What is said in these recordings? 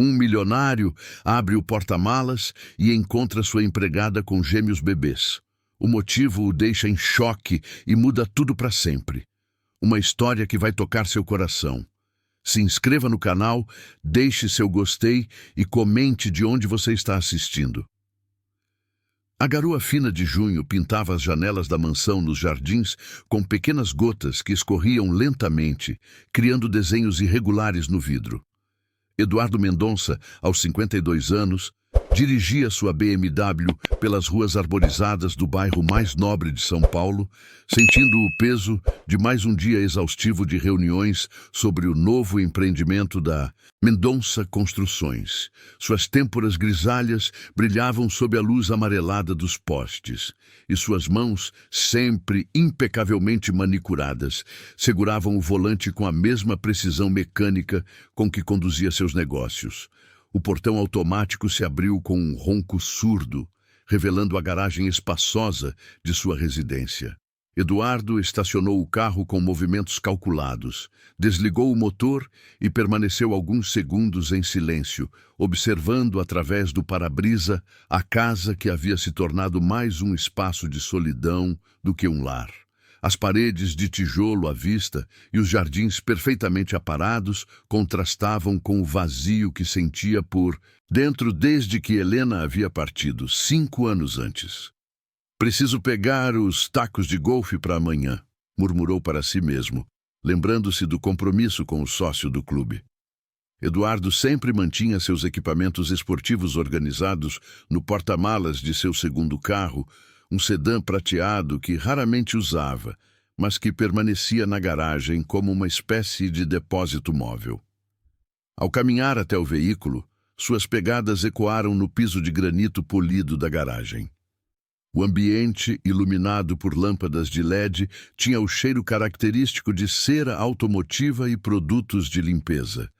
Um milionário abre o porta-malas e encontra sua empregada com gêmeos bebês. O motivo o deixa em choque e muda tudo para sempre. Uma história que vai tocar seu coração. Se inscreva no canal, deixe seu gostei e comente de onde você está assistindo. A garoa fina de junho pintava as janelas da mansão nos jardins com pequenas gotas que escorriam lentamente, criando desenhos irregulares no vidro. Eduardo Mendonça, aos 52 anos, dirigia sua BMW pelas ruas arborizadas do bairro mais nobre de São Paulo, sentindo o peso de mais um dia exaustivo de reuniões sobre o novo empreendimento da Mendonça Construções. Suas têmporas grisalhas brilhavam sob a luz amarelada dos postes, e suas mãos, sempre impecavelmente manicuradas, seguravam o volante com a mesma precisão mecânica com que conduzia seus negócios. O portão automático se abriu com um ronco surdo, revelando a garagem espaçosa de sua residência. Eduardo estacionou o carro com movimentos calculados, desligou o motor e permaneceu alguns segundos em silêncio, observando através do para-brisa a casa que havia se tornado mais um espaço de solidão do que um lar. As paredes de tijolo à vista e os jardins perfeitamente aparados contrastavam com o vazio que sentia por dentro desde que Helena havia partido 5 anos antes. "Preciso pegar os tacos de golfe para amanhã", murmurou para si mesmo, lembrando-se do compromisso com o sócio do clube. Eduardo sempre mantinha seus equipamentos esportivos organizados no porta-malas de seu segundo carro, um sedã prateado que raramente usava, mas que permanecia na garagem como uma espécie de depósito móvel. Ao caminhar até o veículo, suas pegadas ecoaram no piso de granito polido da garagem. O ambiente, iluminado por lâmpadas de LED, tinha o cheiro característico de cera automotiva e produtos de limpeza.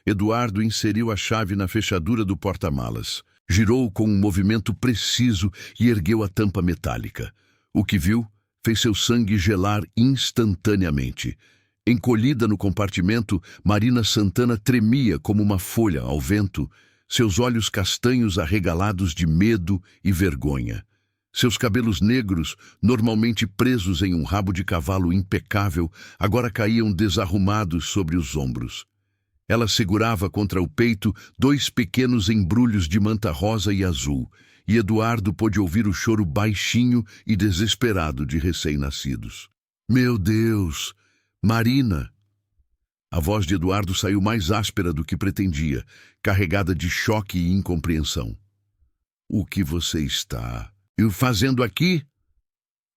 Eduardo inseriu a chave na fechadura do porta-malas. Girou com um movimento preciso e ergueu a tampa metálica. O que viu fez seu sangue gelar instantaneamente. Encolhida no compartimento, Marina Santana tremia como uma folha ao vento, seus olhos castanhos arregalados de medo e vergonha. Seus cabelos negros, normalmente presos em um rabo de cavalo impecável, agora caíam desarrumados sobre os ombros. Ela segurava contra o peito 2 pequenos embrulhos de manta rosa e azul, e Eduardo pôde ouvir o choro baixinho e desesperado de recém-nascidos. "Meu Deus! Marina!" A voz de Eduardo saiu mais áspera do que pretendia, carregada de choque e incompreensão. "O que você está fazendo aqui?"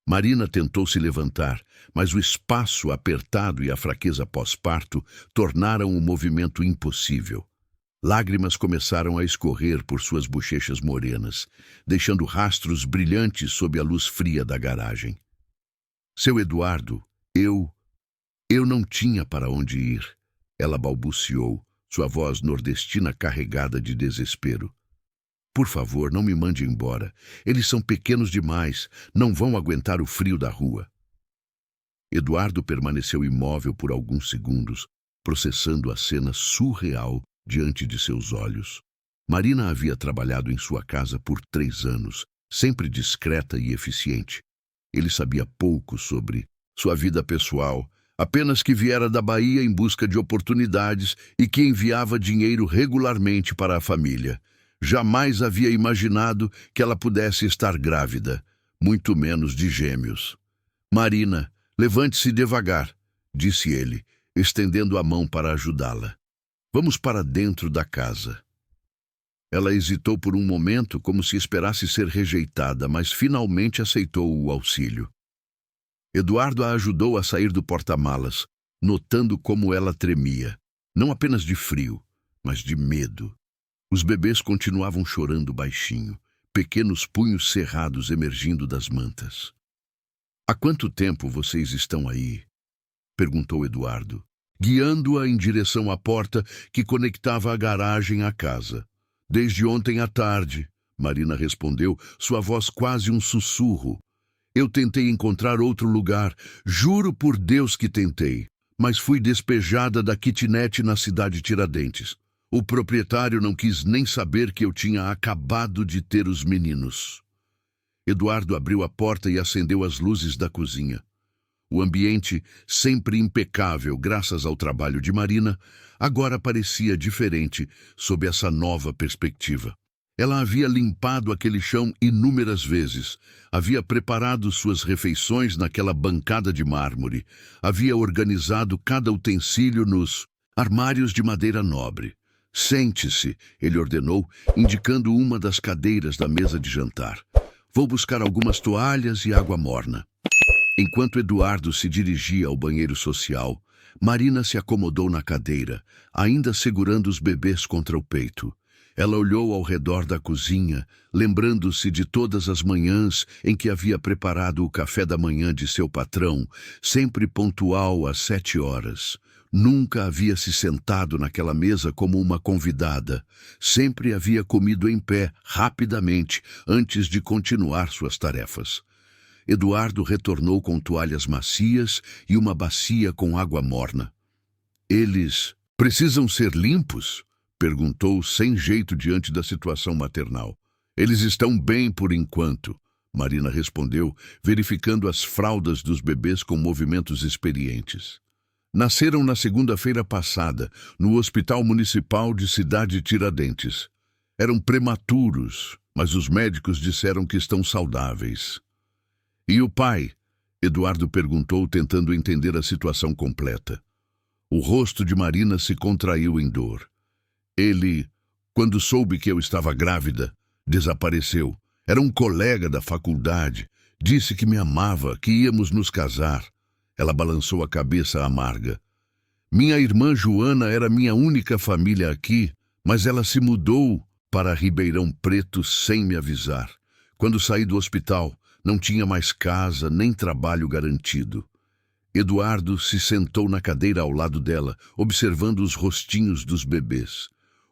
Marina tentou se levantar, mas o espaço apertado e a fraqueza pós-parto tornaram o movimento impossível. Lágrimas começaram a escorrer por suas bochechas morenas, deixando rastros brilhantes sob a luz fria da garagem. "Seu Eduardo, eu não tinha para onde ir", ela balbuciou, sua voz nordestina carregada de desespero. "Por favor, não me mande embora. Eles são pequenos demais, não vão aguentar o frio da rua." Eduardo permaneceu imóvel por alguns segundos, processando a cena surreal diante de seus olhos. Marina havia trabalhado em sua casa por 3 anos, sempre discreta e eficiente. Ele sabia pouco sobre sua vida pessoal, apenas que viera da Bahia em busca de oportunidades e que enviava dinheiro regularmente para a família. Jamais havia imaginado que ela pudesse estar grávida, muito menos de gêmeos. "Marina, levante-se devagar", disse ele, estendendo a mão para ajudá-la. "Vamos para dentro da casa." Ela hesitou por um momento, como se esperasse ser rejeitada, mas finalmente aceitou o auxílio. Eduardo a ajudou a sair do porta-malas, notando como ela tremia, não apenas de frio, mas de medo. Os bebês continuavam chorando baixinho, pequenos punhos cerrados emergindo das mantas. "Há quanto tempo vocês estão aí?" perguntou Eduardo, guiando-a em direção à porta que conectava a garagem à casa. "Desde ontem à tarde", Marina respondeu, sua voz quase um sussurro. "Eu tentei encontrar outro lugar, juro por Deus que tentei, mas fui despejada da kitnet na cidade Tiradentes. O proprietário não quis nem saber que eu tinha acabado de ter os meninos. Eduardo abriu a porta e acendeu as luzes da cozinha. O ambiente, sempre impecável graças ao trabalho de Marina, agora parecia diferente sob essa nova perspectiva. Ela havia limpado aquele chão inúmeras vezes, havia preparado suas refeições naquela bancada de mármore, havia organizado cada utensílio nos armários de madeira nobre. Sente-se, ele ordenou, indicando uma das cadeiras da mesa de jantar. Vou buscar algumas toalhas e água morna. Enquanto Eduardo se dirigia ao banheiro social, Marina se acomodou na cadeira, ainda segurando os bebês contra o peito. Ela olhou ao redor da cozinha, lembrando-se de todas as manhãs em que havia preparado o café da manhã de seu patrão, sempre pontual às 7 horas. Nunca havia se sentado naquela mesa como uma convidada. Sempre havia comido em pé, rapidamente, antes de continuar suas tarefas. Eduardo retornou com toalhas macias e uma bacia com água morna. Eles precisam ser limpos? Perguntou sem jeito diante da situação maternal. Eles estão bem por enquanto, Marina respondeu, verificando as fraldas dos bebês com movimentos experientes. Nasceram na segunda-feira passada, no Hospital Municipal de Cidade Tiradentes. Eram prematuros, mas os médicos disseram que estão saudáveis. E o pai? Eduardo perguntou, tentando entender a situação completa. O rosto de Marina se contraiu em dor. Ele, quando soube que eu estava grávida, desapareceu. Era um colega da faculdade. Disse que me amava, que íamos nos casar. Ela balançou a cabeça amarga. Minha irmã Joana era minha única família aqui, mas ela se mudou para Ribeirão Preto sem me avisar. Quando saí do hospital, não tinha mais casa nem trabalho garantido. Eduardo se sentou na cadeira ao lado dela, observando os rostinhos dos bebês.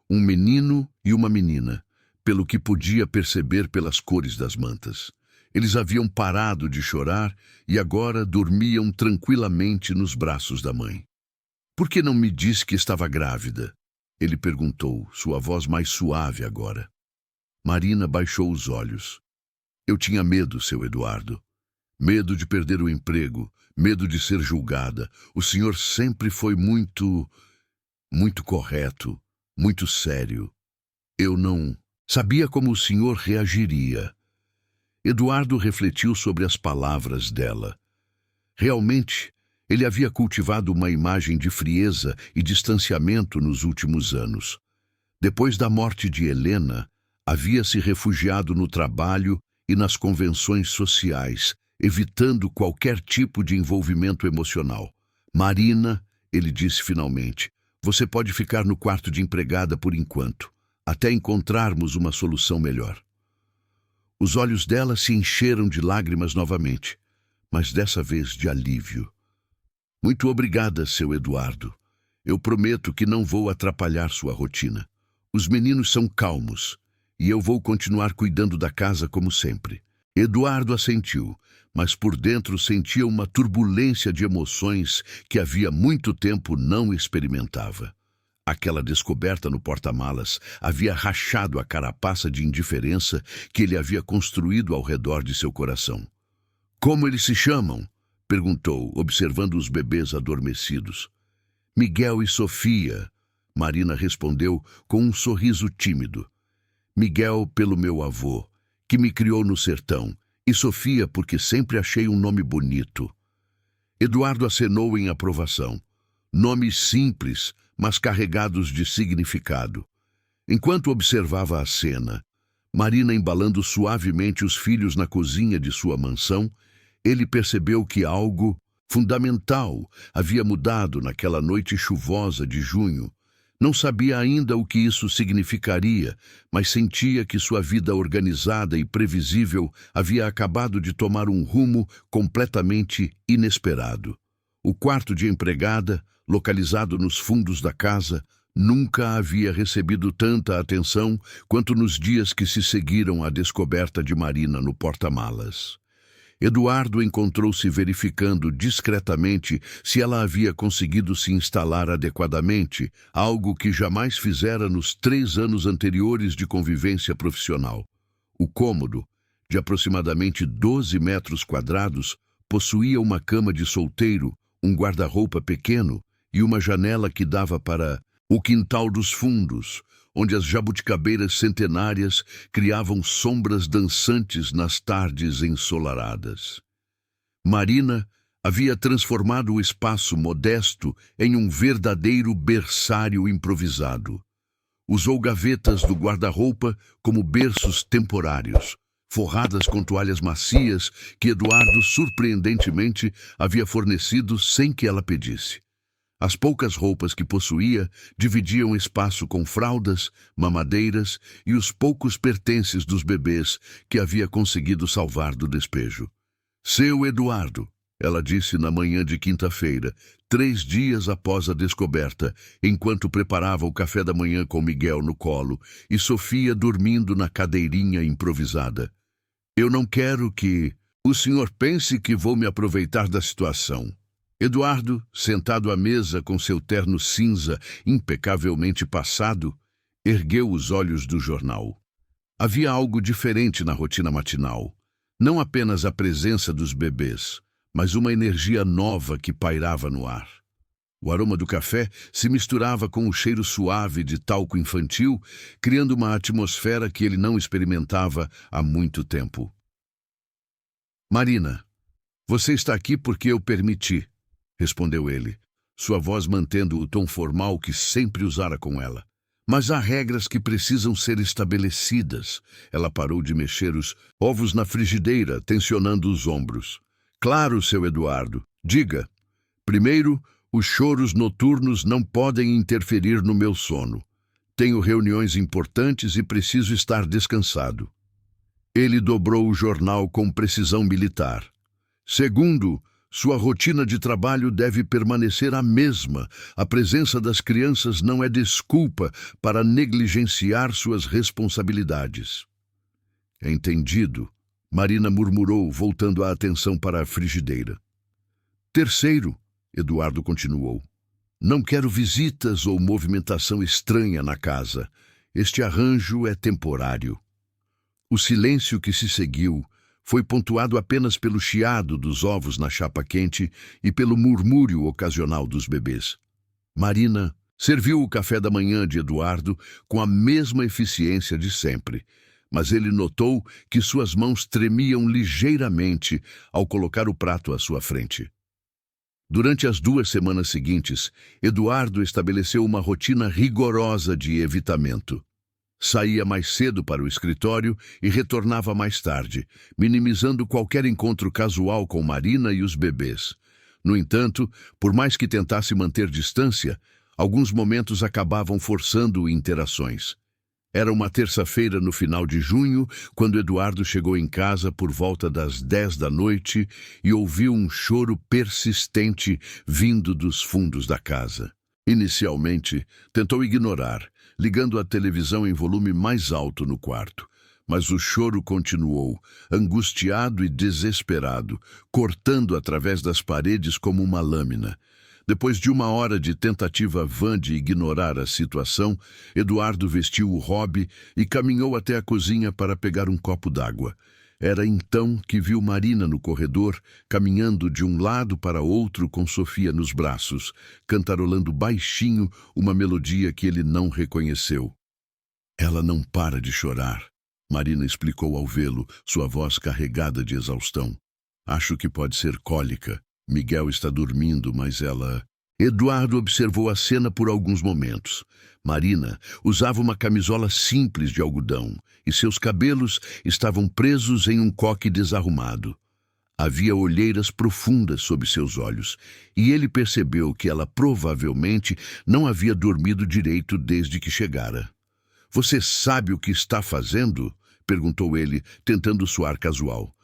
Um menino e uma menina, pelo que podia perceber pelas cores das mantas. Eles haviam parado de chorar e agora dormiam tranquilamente nos braços da mãe. Por que não me disse que estava grávida? Ele perguntou, sua voz mais suave agora. Marina baixou os olhos. Eu tinha medo, seu Eduardo. Medo de perder o emprego, medo de ser julgada. O senhor sempre foi muito correto, muito sério. Eu não sabia como o senhor reagiria. Eduardo refletiu sobre as palavras dela. Realmente, ele havia cultivado uma imagem de frieza e distanciamento nos últimos anos. Depois da morte de Helena, havia se refugiado no trabalho e nas convenções sociais, evitando qualquer tipo de envolvimento emocional. Marina, ele disse finalmente, você pode ficar no quarto de empregada por enquanto, até encontrarmos uma solução melhor. Os olhos dela se encheram de lágrimas novamente, mas dessa vez de alívio. Muito obrigada, seu Eduardo. Eu prometo que não vou atrapalhar sua rotina. Os meninos são calmos e eu vou continuar cuidando da casa como sempre. Eduardo assentiu, mas por dentro sentia uma turbulência de emoções que havia muito tempo não experimentava. Aquela descoberta no porta-malas havia rachado a carapaça de indiferença que ele havia construído ao redor de seu coração. Como eles se chamam? Perguntou, observando os bebês adormecidos. Miguel e Sofia, Marina respondeu com um sorriso tímido. Miguel pelo meu avô, que me criou no sertão, e Sofia porque sempre achei um nome bonito. Eduardo acenou em aprovação. Nomes simples, mas carregados de significado. Enquanto observava a cena, Marina embalando suavemente os filhos na cozinha de sua mansão, ele percebeu que algo fundamental havia mudado naquela noite chuvosa de junho. Não sabia ainda o que isso significaria, mas sentia que sua vida organizada e previsível havia acabado de tomar um rumo completamente inesperado. O quarto de empregada, localizado nos fundos da casa, nunca havia recebido tanta atenção quanto nos dias que se seguiram à descoberta de Marina no porta-malas. Eduardo encontrou-se verificando discretamente se ela havia conseguido se instalar adequadamente, algo que jamais fizera nos 3 anos anteriores de convivência profissional. O cômodo, de aproximadamente 12 metros quadrados, possuía uma cama de solteiro, um guarda-roupa pequeno e uma janela que dava para o quintal dos fundos, onde as jabuticabeiras centenárias criavam sombras dançantes nas tardes ensolaradas. Marina havia transformado o espaço modesto em um verdadeiro berçário improvisado. Usou gavetas do guarda-roupa como berços temporários, forradas com toalhas macias que Eduardo surpreendentemente havia fornecido sem que ela pedisse. As poucas roupas que possuía dividiam espaço com fraldas, mamadeiras e os poucos pertences dos bebês que havia conseguido salvar do despejo. Seu Eduardo, ela disse na manhã de quinta-feira, 3 dias após a descoberta, enquanto preparava o café da manhã com Miguel no colo e Sofia dormindo na cadeirinha improvisada. Eu não quero que o senhor pense que vou me aproveitar da situação. Eduardo, sentado à mesa com seu terno cinza impecavelmente passado, ergueu os olhos do jornal. Havia algo diferente na rotina matinal. Não apenas a presença dos bebês, mas uma energia nova que pairava no ar. O aroma do café se misturava com o cheiro suave de talco infantil, criando uma atmosfera que ele não experimentava há muito tempo. Marina, você está aqui porque eu permiti, respondeu ele, sua voz mantendo o tom formal que sempre usara com ela. Mas há regras que precisam ser estabelecidas. Ela parou de mexer os ovos na frigideira, tensionando os ombros. Claro, seu Eduardo. Diga. Primeiro, os choros noturnos não podem interferir no meu sono. Tenho reuniões importantes e preciso estar descansado. Ele dobrou o jornal com precisão militar. Segundo, sua rotina de trabalho deve permanecer a mesma. A presença das crianças não é desculpa para negligenciar suas responsabilidades. Entendido, Marina murmurou, voltando a atenção para a frigideira. Terceiro, Eduardo continuou, não quero visitas ou movimentação estranha na casa. Este arranjo é temporário. O silêncio que se seguiu foi pontuado apenas pelo chiado dos ovos na chapa quente e pelo murmúrio ocasional dos bebês. Marina serviu o café da manhã de Eduardo com a mesma eficiência de sempre, mas ele notou que suas mãos tremiam ligeiramente ao colocar o prato à sua frente. Durante as 2 semanas seguintes, Eduardo estabeleceu uma rotina rigorosa de evitamento. Saía mais cedo para o escritório e retornava mais tarde, minimizando qualquer encontro casual com Marina e os bebês. No entanto, por mais que tentasse manter distância, alguns momentos acabavam forçando interações. Era uma terça-feira no final de junho, quando Eduardo chegou em casa por volta das 10 da noite e ouviu um choro persistente vindo dos fundos da casa. Inicialmente, tentou ignorar, ligando a televisão em volume mais alto no quarto. Mas o choro continuou, angustiado e desesperado, cortando através das paredes como uma lâmina. Depois de 1 hora de tentativa vã de ignorar a situação, Eduardo vestiu o hobby e caminhou até a cozinha para pegar um copo d'água. Era então que viu Marina no corredor, caminhando de um lado para outro com Sofia nos braços, cantarolando baixinho uma melodia que ele não reconheceu. Ela não para de chorar, Marina explicou ao vê-lo, sua voz carregada de exaustão. Acho que pode ser cólica. Miguel está dormindo, mas ela... Eduardo observou a cena por alguns momentos. Marina usava uma camisola simples de algodão e seus cabelos estavam presos em um coque desarrumado. Havia olheiras profundas sob seus olhos e ele percebeu que ela provavelmente não havia dormido direito desde que chegara. Você sabe o que está fazendo? Perguntou ele, tentando soar casual.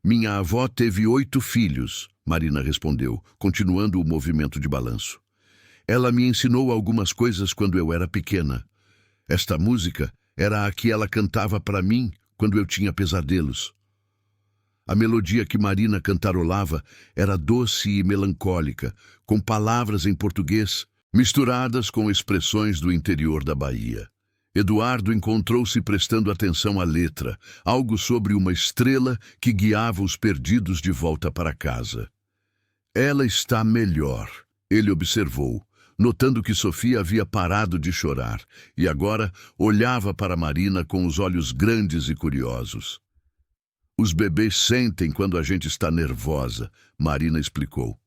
Minha avó teve 8 filhos. Marina respondeu, continuando o movimento de balanço. Ela me ensinou algumas coisas quando eu era pequena. Esta música era a que ela cantava para mim quando eu tinha pesadelos. A melodia que Marina cantarolava era doce e melancólica, com palavras em português, misturadas com expressões do interior da Bahia. Eduardo encontrou-se prestando atenção à letra, algo sobre uma estrela que guiava os perdidos de volta para casa. Ela está melhor, ele observou, notando que Sofia havia parado de chorar e agora olhava para Marina com os olhos grandes e curiosos. Os bebês sentem quando a gente está nervosa, Marina explicou.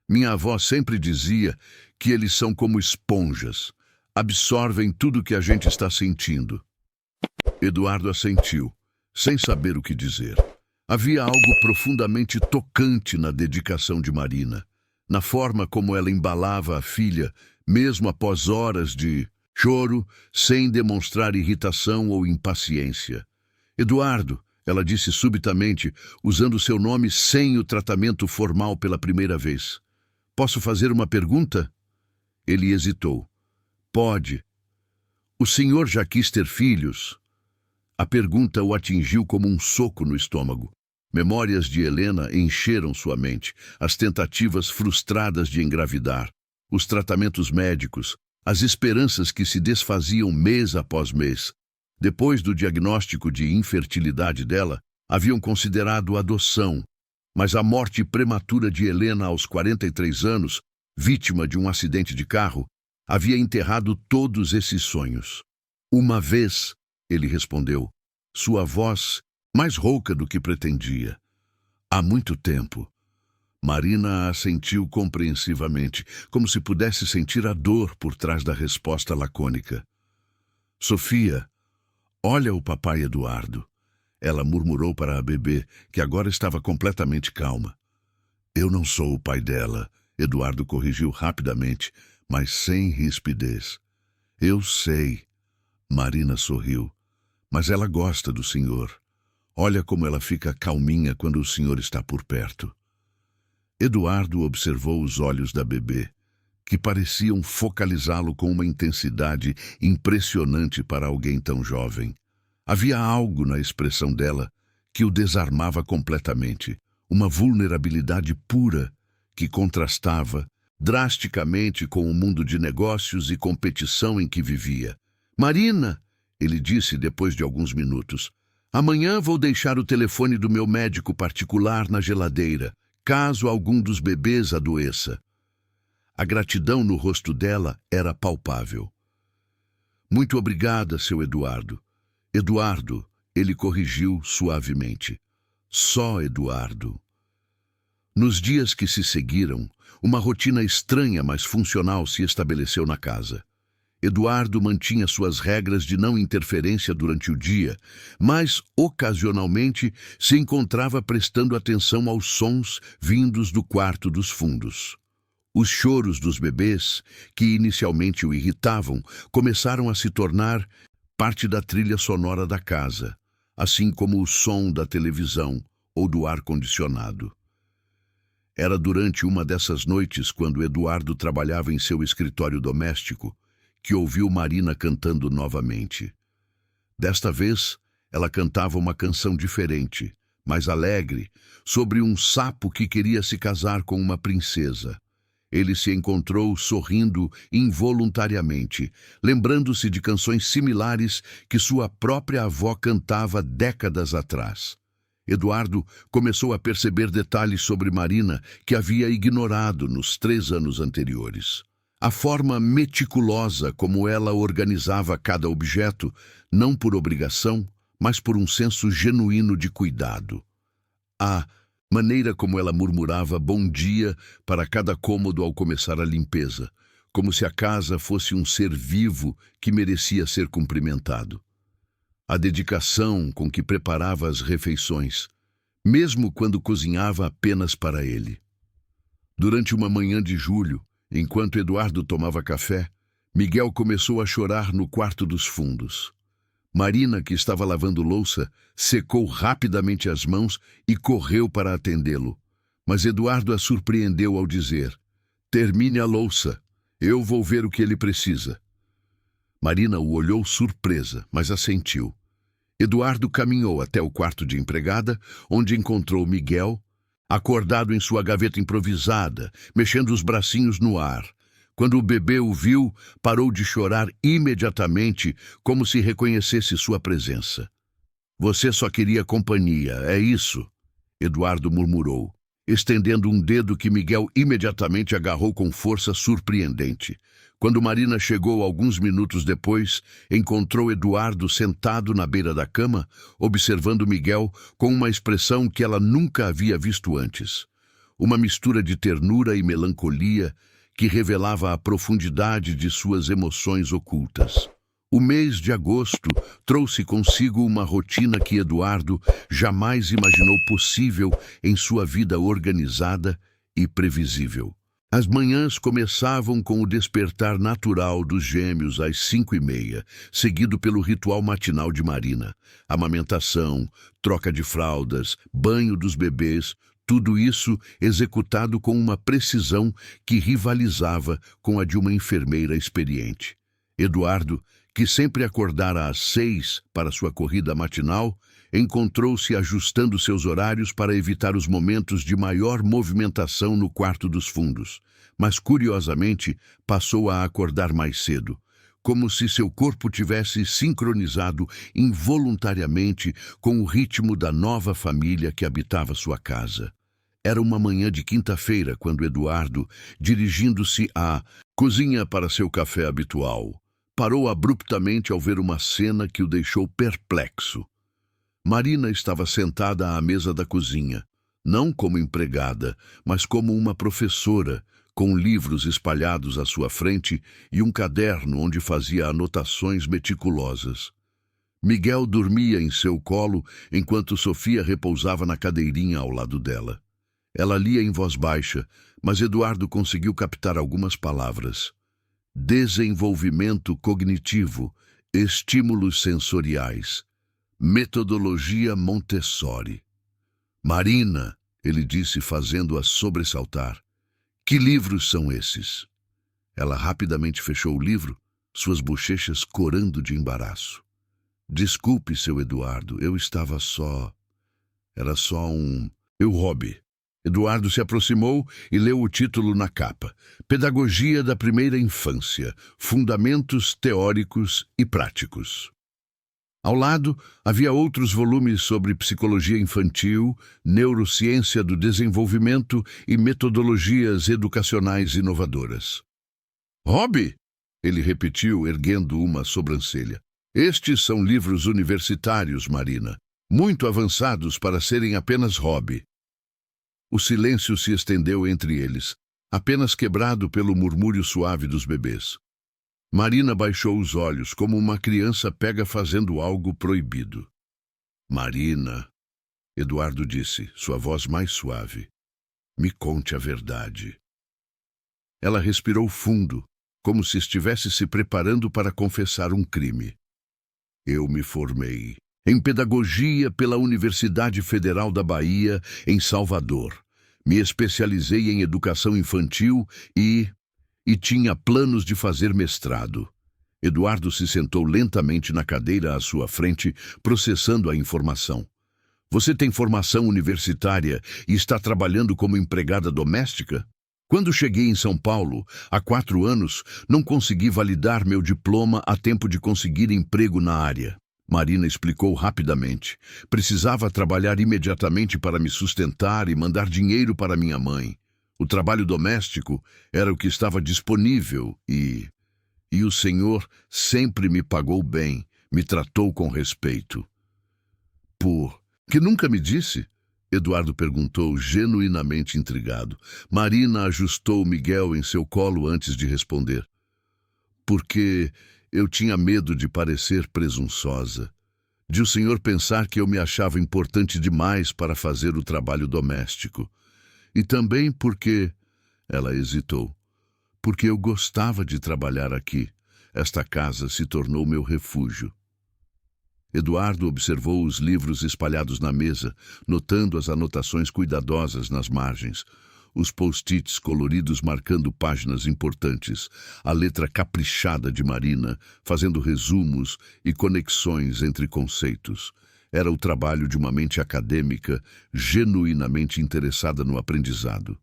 Minha avó sempre dizia que eles são como esponjas, absorvem tudo que a gente está sentindo. Eduardo assentiu, sem saber o que dizer. Havia algo profundamente tocante na dedicação de Marina, na forma como ela embalava a filha, mesmo após horas de choro, sem demonstrar irritação ou impaciência. Eduardo, ela disse subitamente, usando seu nome sem o tratamento formal pela primeira vez. Posso fazer uma pergunta? Ele hesitou. Pode. O senhor já quis ter filhos? A pergunta o atingiu como um soco no estômago. Memórias de Helena encheram sua mente, as tentativas frustradas de engravidar, os tratamentos médicos, as esperanças que se desfaziam mês após mês. Depois do diagnóstico de infertilidade dela, haviam considerado adoção, mas a morte prematura de Helena aos 43 anos, vítima de um acidente de carro, havia enterrado todos esses sonhos. Uma vez, ele respondeu, sua voz mais rouca do que pretendia. Há muito tempo. Marina assentiu compreensivamente, como se pudesse sentir a dor por trás da resposta lacônica. Sofia, olha o papai Eduardo. Ela murmurou para a bebê, que agora estava completamente calma. Eu não sou o pai dela, Eduardo corrigiu rapidamente, mas sem rispidez. Eu sei. Marina sorriu. Mas ela gosta do senhor. Olha como ela fica calminha quando o senhor está por perto. Eduardo observou os olhos da bebê, que pareciam focalizá-lo com uma intensidade impressionante para alguém tão jovem. Havia algo na expressão dela que o desarmava completamente, uma vulnerabilidade pura que contrastava drasticamente com o mundo de negócios e competição em que vivia. Marina, ele disse depois de alguns minutos, amanhã vou deixar o telefone do meu médico particular na geladeira, caso algum dos bebês adoeça. A gratidão no rosto dela era palpável. Muito obrigada, seu Eduardo. Eduardo, ele corrigiu suavemente. Só Eduardo. Nos dias que se seguiram, uma rotina estranha, mas funcional se estabeleceu na casa. Eduardo mantinha suas regras de não interferência durante o dia, mas, ocasionalmente, se encontrava prestando atenção aos sons vindos do quarto dos fundos. Os choros dos bebês, que inicialmente o irritavam, começaram a se tornar parte da trilha sonora da casa, assim como o som da televisão ou do ar-condicionado. Era durante uma dessas noites, quando Eduardo trabalhava em seu escritório doméstico, que ouviu Marina cantando novamente. Desta vez, ela cantava uma canção diferente, mais alegre, sobre um sapo que queria se casar com uma princesa. Ele se encontrou sorrindo involuntariamente, lembrando-se de canções similares que sua própria avó cantava décadas atrás. Eduardo começou a perceber detalhes sobre Marina que havia ignorado nos 3 anos anteriores. A forma meticulosa como ela organizava cada objeto, não por obrigação, mas por um senso genuíno de cuidado. A maneira como ela murmurava bom dia para cada cômodo ao começar a limpeza, como se a casa fosse um ser vivo que merecia ser cumprimentado. A dedicação com que preparava as refeições, mesmo quando cozinhava apenas para ele. Durante uma manhã de julho, enquanto Eduardo tomava café, Miguel começou a chorar no quarto dos fundos. Marina, que estava lavando louça, secou rapidamente as mãos e correu para atendê-lo. Mas Eduardo a surpreendeu ao dizer, termine a louça, eu vou ver o que ele precisa. Marina o olhou surpresa, mas assentiu. Eduardo caminhou até o quarto de empregada, onde encontrou Miguel, acordado em sua gaveta improvisada, mexendo os bracinhos no ar. Quando o bebê o viu, parou de chorar imediatamente, como se reconhecesse sua presença. Você só queria companhia, é isso? Eduardo murmurou, estendendo um dedo que Miguel imediatamente agarrou com força surpreendente. Quando Marina chegou alguns minutos depois, encontrou Eduardo sentado na beira da cama, observando Miguel com uma expressão que ela nunca havia visto antes. Uma mistura de ternura e melancolia que revelava a profundidade de suas emoções ocultas. O mês de agosto trouxe consigo uma rotina que Eduardo jamais imaginou possível em sua vida organizada e previsível. As manhãs começavam com o despertar natural dos gêmeos às 5h30, seguido pelo ritual matinal de Marina. Amamentação, troca de fraldas, banho dos bebês, tudo isso executado com uma precisão que rivalizava com a de uma enfermeira experiente. Eduardo, que sempre acordara às 6 para sua corrida matinal, encontrou-se ajustando seus horários para evitar os momentos de maior movimentação no quarto dos fundos. Mas, curiosamente, passou a acordar mais cedo, como se seu corpo tivesse sincronizado involuntariamente com o ritmo da nova família que habitava sua casa. Era uma manhã de quinta-feira quando Eduardo, dirigindo-se à cozinha para seu café habitual, parou abruptamente ao ver uma cena que o deixou perplexo. Marina estava sentada à mesa da cozinha, não como empregada, mas como uma professora, com livros espalhados à sua frente e um caderno onde fazia anotações meticulosas. Miguel dormia em seu colo enquanto Sofia repousava na cadeirinha ao lado dela. Ela lia em voz baixa, mas Eduardo conseguiu captar algumas palavras. Desenvolvimento cognitivo, estímulos sensoriais, metodologia Montessori. Marina, ele disse fazendo-a sobressaltar. Que livros são esses? Ela rapidamente fechou o livro, suas bochechas corando de embaraço. Desculpe, seu Eduardo, eu estava só... Era só um... hobby. Eduardo se aproximou e leu o título na capa. Pedagogia da Primeira Infância, Fundamentos Teóricos e Práticos. Ao lado, havia outros volumes sobre psicologia infantil, neurociência do desenvolvimento e metodologias educacionais inovadoras. Hobby? Ele repetiu, erguendo uma sobrancelha. Estes são livros universitários, Marina, muito avançados para serem apenas hobby. O silêncio se estendeu entre eles, apenas quebrado pelo murmúrio suave dos bebês. Marina baixou os olhos, como uma criança pega fazendo algo proibido. Marina, Eduardo disse, sua voz mais suave, me conte a verdade. Ela respirou fundo, como se estivesse se preparando para confessar um crime. Eu me formei em pedagogia pela Universidade Federal da Bahia, em Salvador. Me especializei em educação infantil e tinha planos de fazer mestrado. Eduardo se sentou lentamente na cadeira à sua frente, processando a informação. Você tem formação universitária e está trabalhando como empregada doméstica? Quando cheguei em São Paulo, há 4 anos, não consegui validar meu diploma a tempo de conseguir emprego na área. Marina explicou rapidamente. Precisava trabalhar imediatamente para me sustentar e mandar dinheiro para minha mãe. O trabalho doméstico era o que estava disponível e o senhor sempre me pagou bem, me tratou com respeito. Por que nunca me disse? Eduardo perguntou, genuinamente intrigado. Marina ajustou Miguel em seu colo antes de responder. Porque eu tinha medo de parecer presunçosa, de o senhor pensar que eu me achava importante demais para fazer o trabalho doméstico. E também porque... Ela hesitou. Porque eu gostava de trabalhar aqui. Esta casa se tornou meu refúgio. Eduardo observou os livros espalhados na mesa, notando as anotações cuidadosas nas margens. os post-its coloridos marcando páginas importantes, a letra caprichada de Marina, fazendo resumos e conexões entre conceitos. Era o trabalho de uma mente acadêmica genuinamente interessada no aprendizado.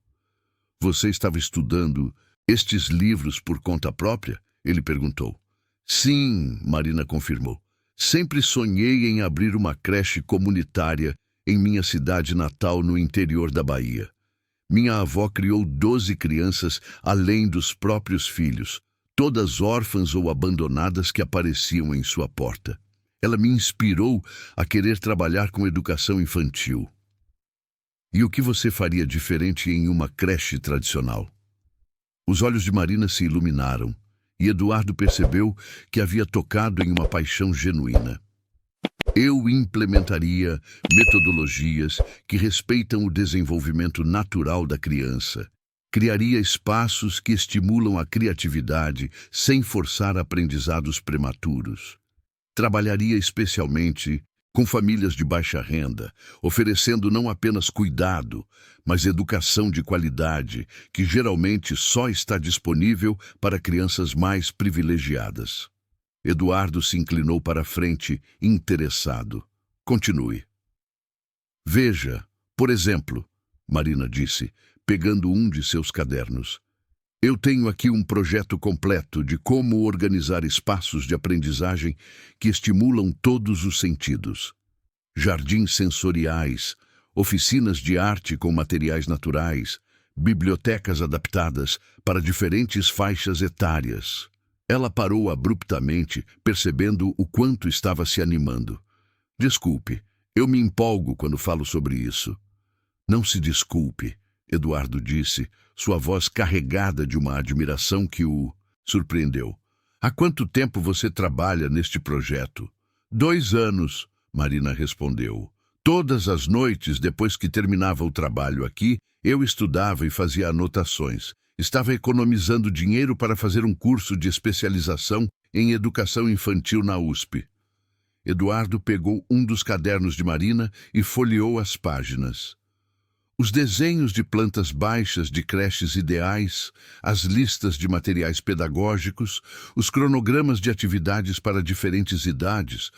Você estava estudando estes livros por conta própria? Ele perguntou. Sim, Marina confirmou. Sempre sonhei em abrir uma creche comunitária em minha cidade natal no interior da Bahia. Minha avó criou 12 crianças além dos próprios filhos, todas órfãs ou abandonadas que apareciam em sua porta. Ela me inspirou a querer trabalhar com educação infantil. E o que você faria diferente em uma creche tradicional? Os olhos de Marina se iluminaram, e Eduardo percebeu que havia tocado em uma paixão genuína. Eu implementaria metodologias que respeitam o desenvolvimento natural da criança. Criaria espaços que estimulam a criatividade sem forçar aprendizados prematuros. Trabalharia especialmente com famílias de baixa renda, oferecendo não apenas cuidado, mas educação de qualidade, que geralmente só está disponível para crianças mais privilegiadas. Eduardo se inclinou para a frente, interessado. Continue. Veja, por exemplo, Marina disse, pegando um de seus cadernos. Eu tenho aqui um projeto completo de como organizar espaços de aprendizagem que estimulam todos os sentidos. Jardins sensoriais, oficinas de arte com materiais naturais, bibliotecas adaptadas para diferentes faixas etárias. Ela parou abruptamente, percebendo o quanto estava se animando. Desculpe, eu me empolgo quando falo sobre isso. Não se desculpe, Eduardo disse, sua voz carregada de uma admiração que o surpreendeu. Há quanto tempo você trabalha neste projeto? 2 anos, Marina respondeu. Todas as noites, depois que terminava o trabalho aqui, eu estudava e fazia anotações. Estava economizando dinheiro para fazer um curso de especialização em educação infantil na USP. Eduardo pegou um dos cadernos de Marina e folheou as páginas. Os desenhos de plantas baixas de creches ideais, as listas de materiais pedagógicos, os cronogramas de atividades para diferentes idades,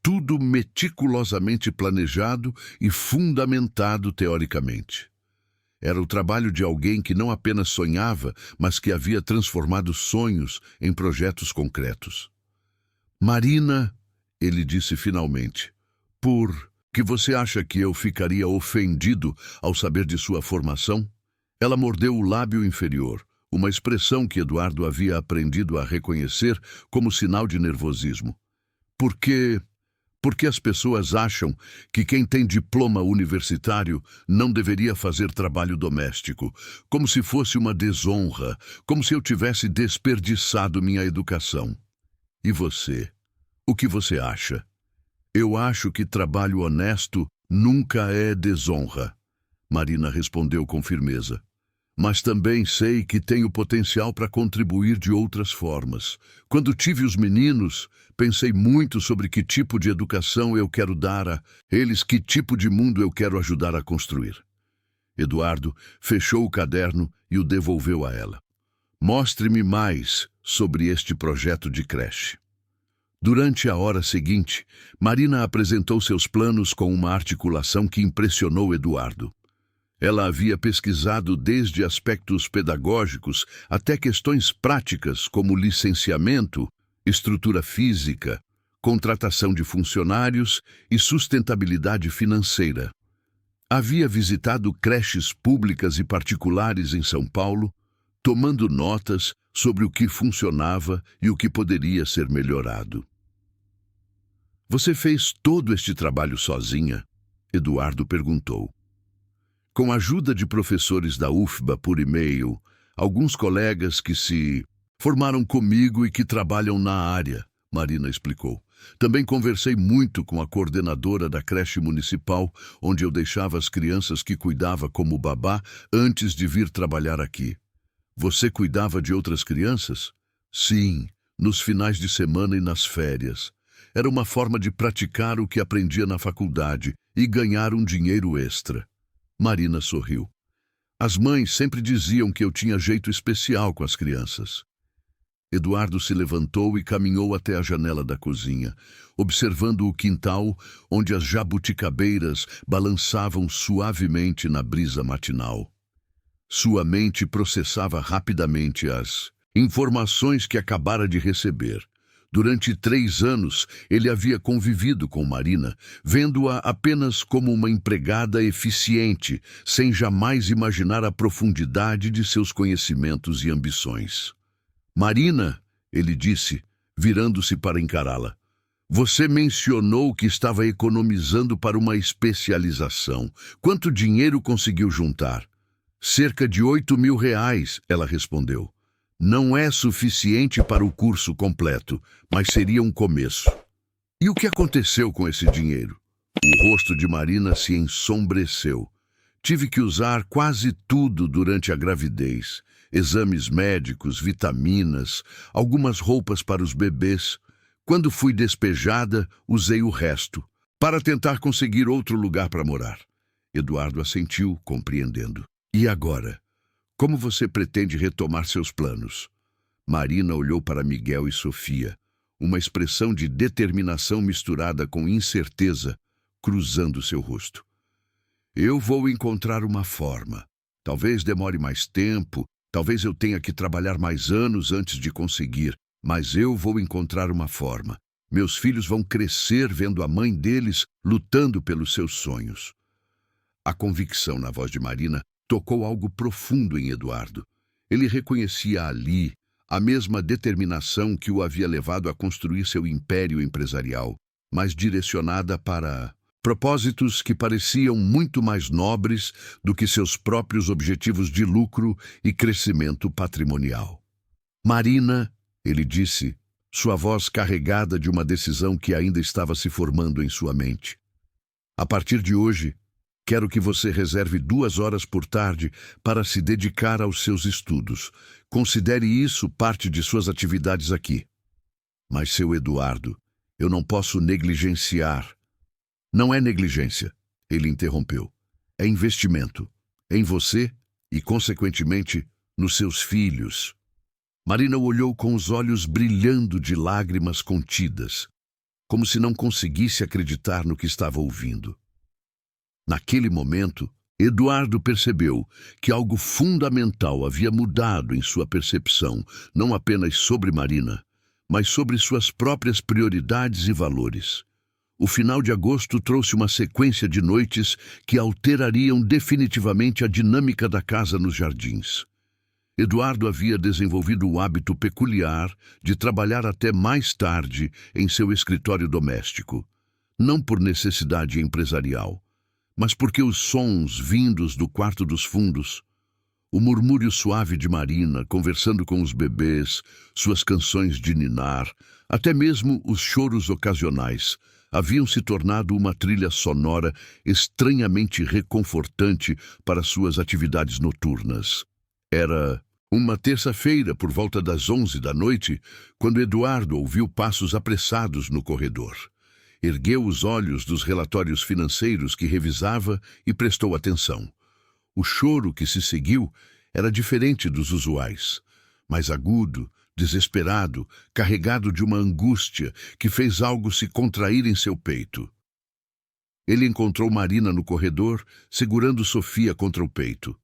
tudo meticulosamente planejado e fundamentado teoricamente. Era o trabalho de alguém que não apenas sonhava, mas que havia transformado sonhos em projetos concretos. Marina, ele disse finalmente, por que você acha que eu ficaria ofendido ao saber de sua formação? Ela mordeu o lábio inferior, uma expressão que Eduardo havia aprendido a reconhecer como sinal de nervosismo. Porque as pessoas acham que quem tem diploma universitário não deveria fazer trabalho doméstico, como se fosse uma desonra, como se eu tivesse desperdiçado minha educação. E você? O que você acha? Eu acho que trabalho honesto nunca é desonra, Marina respondeu com firmeza. Mas também sei que tenho potencial para contribuir de outras formas. Quando tive os meninos, pensei muito sobre que tipo de educação eu quero dar a eles, que tipo de mundo eu quero ajudar a construir. Eduardo fechou o caderno e o devolveu a ela. Mostre-me mais sobre este projeto de creche. Durante a hora seguinte, Marina apresentou seus planos com uma articulação que impressionou Eduardo. Ela havia pesquisado desde aspectos pedagógicos até questões práticas como licenciamento, estrutura física, contratação de funcionários e sustentabilidade financeira. Havia visitado creches públicas e particulares em São Paulo, tomando notas sobre o que funcionava e o que poderia ser melhorado. Você fez todo este trabalho sozinha? Eduardo perguntou. Com a ajuda de professores da UFBA por e-mail, alguns colegas que se formaram comigo e que trabalham na área, Marina explicou. Também conversei muito com a coordenadora da creche municipal, onde eu deixava as crianças que cuidava como babá antes de vir trabalhar aqui. Você cuidava de outras crianças? Sim, nos finais de semana e nas férias. Era uma forma de praticar o que aprendia na faculdade e ganhar um dinheiro extra. Marina sorriu. As mães sempre diziam que eu tinha jeito especial com as crianças. Eduardo se levantou e caminhou até a janela da cozinha, observando o quintal onde as jabuticabeiras balançavam suavemente na brisa matinal. Sua mente processava rapidamente as informações que acabara de receber. Durante 3 anos, ele havia convivido com Marina, vendo-a apenas como uma empregada eficiente, sem jamais imaginar a profundidade de seus conhecimentos e ambições. Marina, ele disse, virando-se para encará-la, você mencionou que estava economizando para uma especialização. Quanto dinheiro conseguiu juntar? Cerca de R$ 8.000, ela respondeu. Não é suficiente para o curso completo, mas seria um começo. E o que aconteceu com esse dinheiro? O rosto de Marina se ensombreceu. Tive que usar quase tudo durante a gravidez. Exames médicos, vitaminas, algumas roupas para os bebês. Quando fui despejada, usei o resto, para tentar conseguir outro lugar para morar. Eduardo assentiu, compreendendo. E agora? Como você pretende retomar seus planos? Marina olhou para Miguel e Sofia, uma expressão de determinação misturada com incerteza, cruzando seu rosto. Eu vou encontrar uma forma. Talvez demore mais tempo, talvez eu tenha que trabalhar mais anos antes de conseguir, mas eu vou encontrar uma forma. Meus filhos vão crescer vendo a mãe deles lutando pelos seus sonhos. A convicção na voz de Marina tocou algo profundo em Eduardo. Ele reconhecia ali a mesma determinação que o havia levado a construir seu império empresarial, mas direcionada para propósitos que pareciam muito mais nobres do que seus próprios objetivos de lucro e crescimento patrimonial. Marina, ele disse, sua voz carregada de uma decisão que ainda estava se formando em sua mente. A partir de hoje, quero que você reserve 2 horas por tarde para se dedicar aos seus estudos. Considere isso parte de suas atividades aqui. Mas, seu Eduardo, eu não posso negligenciar. Não é negligência, ele interrompeu. É investimento. Em você e, consequentemente, nos seus filhos. Marina o olhou com os olhos brilhando de lágrimas contidas, como se não conseguisse acreditar no que estava ouvindo. Naquele momento, Eduardo percebeu que algo fundamental havia mudado em sua percepção, não apenas sobre Marina, mas sobre suas próprias prioridades e valores. O final de agosto trouxe uma sequência de noites que alterariam definitivamente a dinâmica da casa nos jardins. Eduardo havia desenvolvido o hábito peculiar de trabalhar até mais tarde em seu escritório doméstico, não por necessidade empresarial, mas porque os sons vindos do quarto dos fundos, o murmúrio suave de Marina conversando com os bebês, suas canções de ninar, até mesmo os choros ocasionais, haviam se tornado uma trilha sonora estranhamente reconfortante para suas atividades noturnas. Era uma terça-feira, por volta das 11 da noite, quando Eduardo ouviu passos apressados no corredor. Ergueu os olhos dos relatórios financeiros que revisava e prestou atenção. O choro que se seguiu era diferente dos usuais, mais agudo, desesperado, carregado de uma angústia que fez algo se contrair em seu peito. Ele encontrou Marina no corredor, segurando Sofia contra o peito.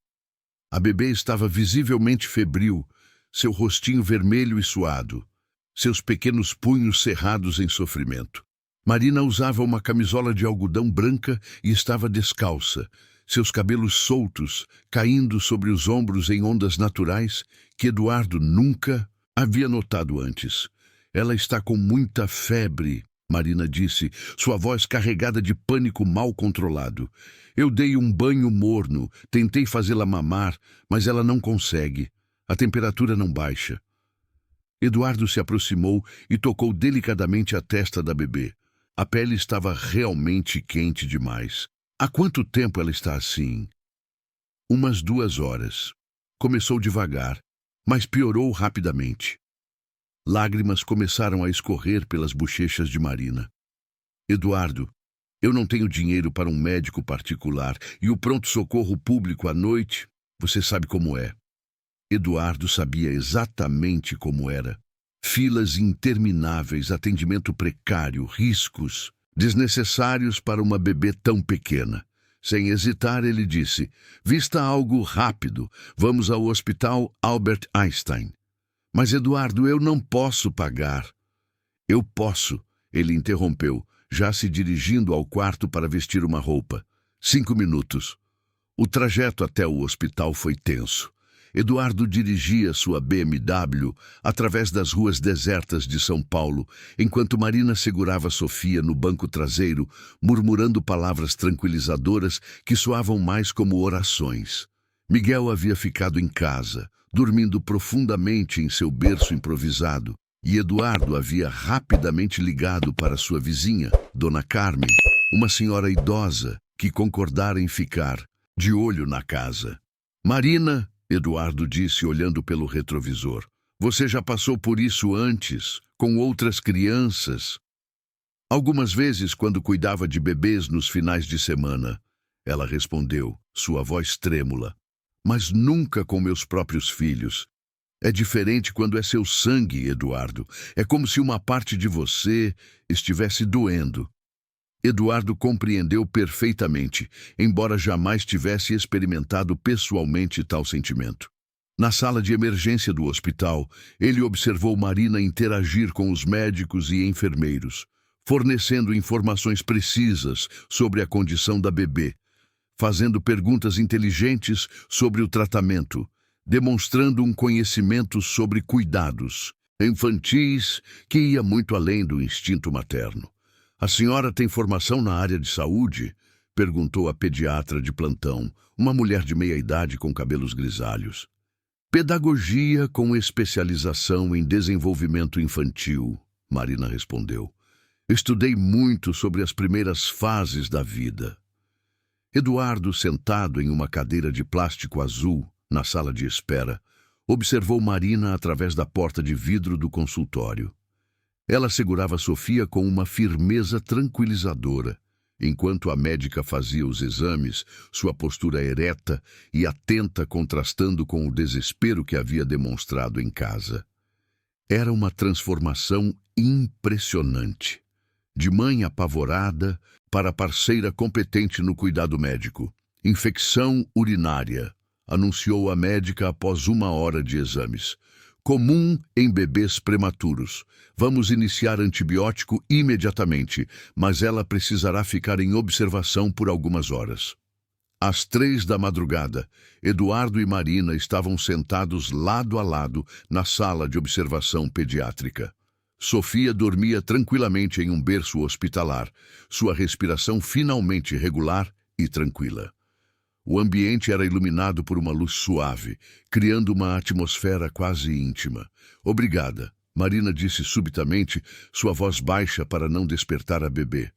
A bebê estava visivelmente febril, seu rostinho vermelho e suado, seus pequenos punhos cerrados em sofrimento. Marina usava uma camisola de algodão branca e estava descalça, seus cabelos soltos, caindo sobre os ombros em ondas naturais que Eduardo nunca havia notado antes. Ela está com muita febre, Marina disse, sua voz carregada de pânico mal controlado. Eu dei um banho morno, tentei fazê-la mamar, mas ela não consegue. A temperatura não baixa. Eduardo se aproximou e tocou delicadamente a testa da bebê. A pele estava realmente quente demais. Há quanto tempo ela está assim? Umas 2 horas. Começou devagar, mas piorou rapidamente. Lágrimas começaram a escorrer pelas bochechas de Marina. Eduardo, eu não tenho dinheiro para um médico particular e o pronto-socorro público à noite Você sabe como é. Eduardo sabia exatamente como era. Filas intermináveis, atendimento precário, riscos desnecessários para uma bebê tão pequena. Sem hesitar, ele disse: "Vista algo rápido, vamos ao Hospital Albert Einstein." "Mas, Eduardo, eu não posso pagar." "Eu posso," ele interrompeu, já se dirigindo ao quarto para vestir uma roupa. 5 minutos. O trajeto até o hospital foi tenso. Eduardo dirigia sua BMW através das ruas desertas de São Paulo, enquanto Marina segurava Sofia no banco traseiro, murmurando palavras tranquilizadoras que soavam mais como orações. Miguel havia ficado em casa, dormindo profundamente em seu berço improvisado, e Eduardo havia rapidamente ligado para sua vizinha, Dona Carmen, uma senhora idosa que concordara em ficar de olho na casa. "Marina", Eduardo disse olhando pelo retrovisor, "você já passou por isso antes, com outras crianças." "Algumas vezes quando cuidava de bebês nos finais de semana," ela respondeu, sua voz trêmula. "Mas nunca com meus próprios filhos. É diferente quando é seu sangue, Eduardo. É como se uma parte de você estivesse doendo." Eduardo compreendeu perfeitamente, embora jamais tivesse experimentado pessoalmente tal sentimento. Na sala de emergência do hospital, ele observou Marina interagir com os médicos e enfermeiros, fornecendo informações precisas sobre a condição da bebê, fazendo perguntas inteligentes sobre o tratamento, demonstrando um conhecimento sobre cuidados infantis que ia muito além do instinto materno. "A senhora tem formação na área de saúde?" perguntou a pediatra de plantão, uma mulher de meia-idade com cabelos grisalhos. "Pedagogia com especialização em desenvolvimento infantil", Marina respondeu. "Estudei muito sobre as primeiras fases da vida." Eduardo, sentado em uma cadeira de plástico azul, na sala de espera, observou Marina através da porta de vidro do consultório. Ela segurava Sofia com uma firmeza tranquilizadora, enquanto a médica fazia os exames, sua postura ereta e atenta contrastando com o desespero que havia demonstrado em casa. Era uma transformação impressionante. De mãe apavorada para parceira competente no cuidado médico. "Infecção urinária", anunciou a médica após 1 hora de exames. "Comum em bebês prematuros. Vamos iniciar antibiótico imediatamente, mas ela precisará ficar em observação por algumas horas." Às 3 da madrugada, Eduardo e Marina estavam sentados lado a lado na sala de observação pediátrica. Sofia dormia tranquilamente em um berço hospitalar, sua respiração finalmente regular e tranquila. O ambiente era iluminado por uma luz suave, criando uma atmosfera quase íntima. "Obrigada", Marina disse subitamente, sua voz baixa para não despertar a bebê.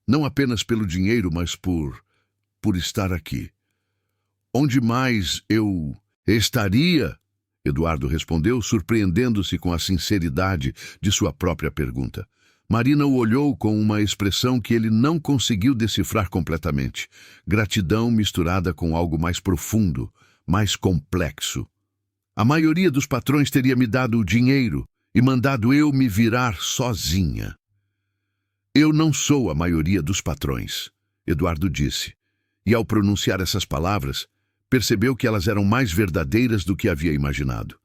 "Não apenas pelo dinheiro, mas por estar aqui." "Onde mais eu estaria?" Eduardo respondeu, surpreendendo-se com a sinceridade de sua própria pergunta. Marina o olhou com uma expressão que ele não conseguiu decifrar completamente. Gratidão misturada com algo mais profundo, mais complexo. "A maioria dos patrões teria me dado o dinheiro e mandado eu me virar sozinha." "Eu não sou a maioria dos patrões," Eduardo disse. E ao pronunciar essas palavras, percebeu que elas eram mais verdadeiras do que havia imaginado.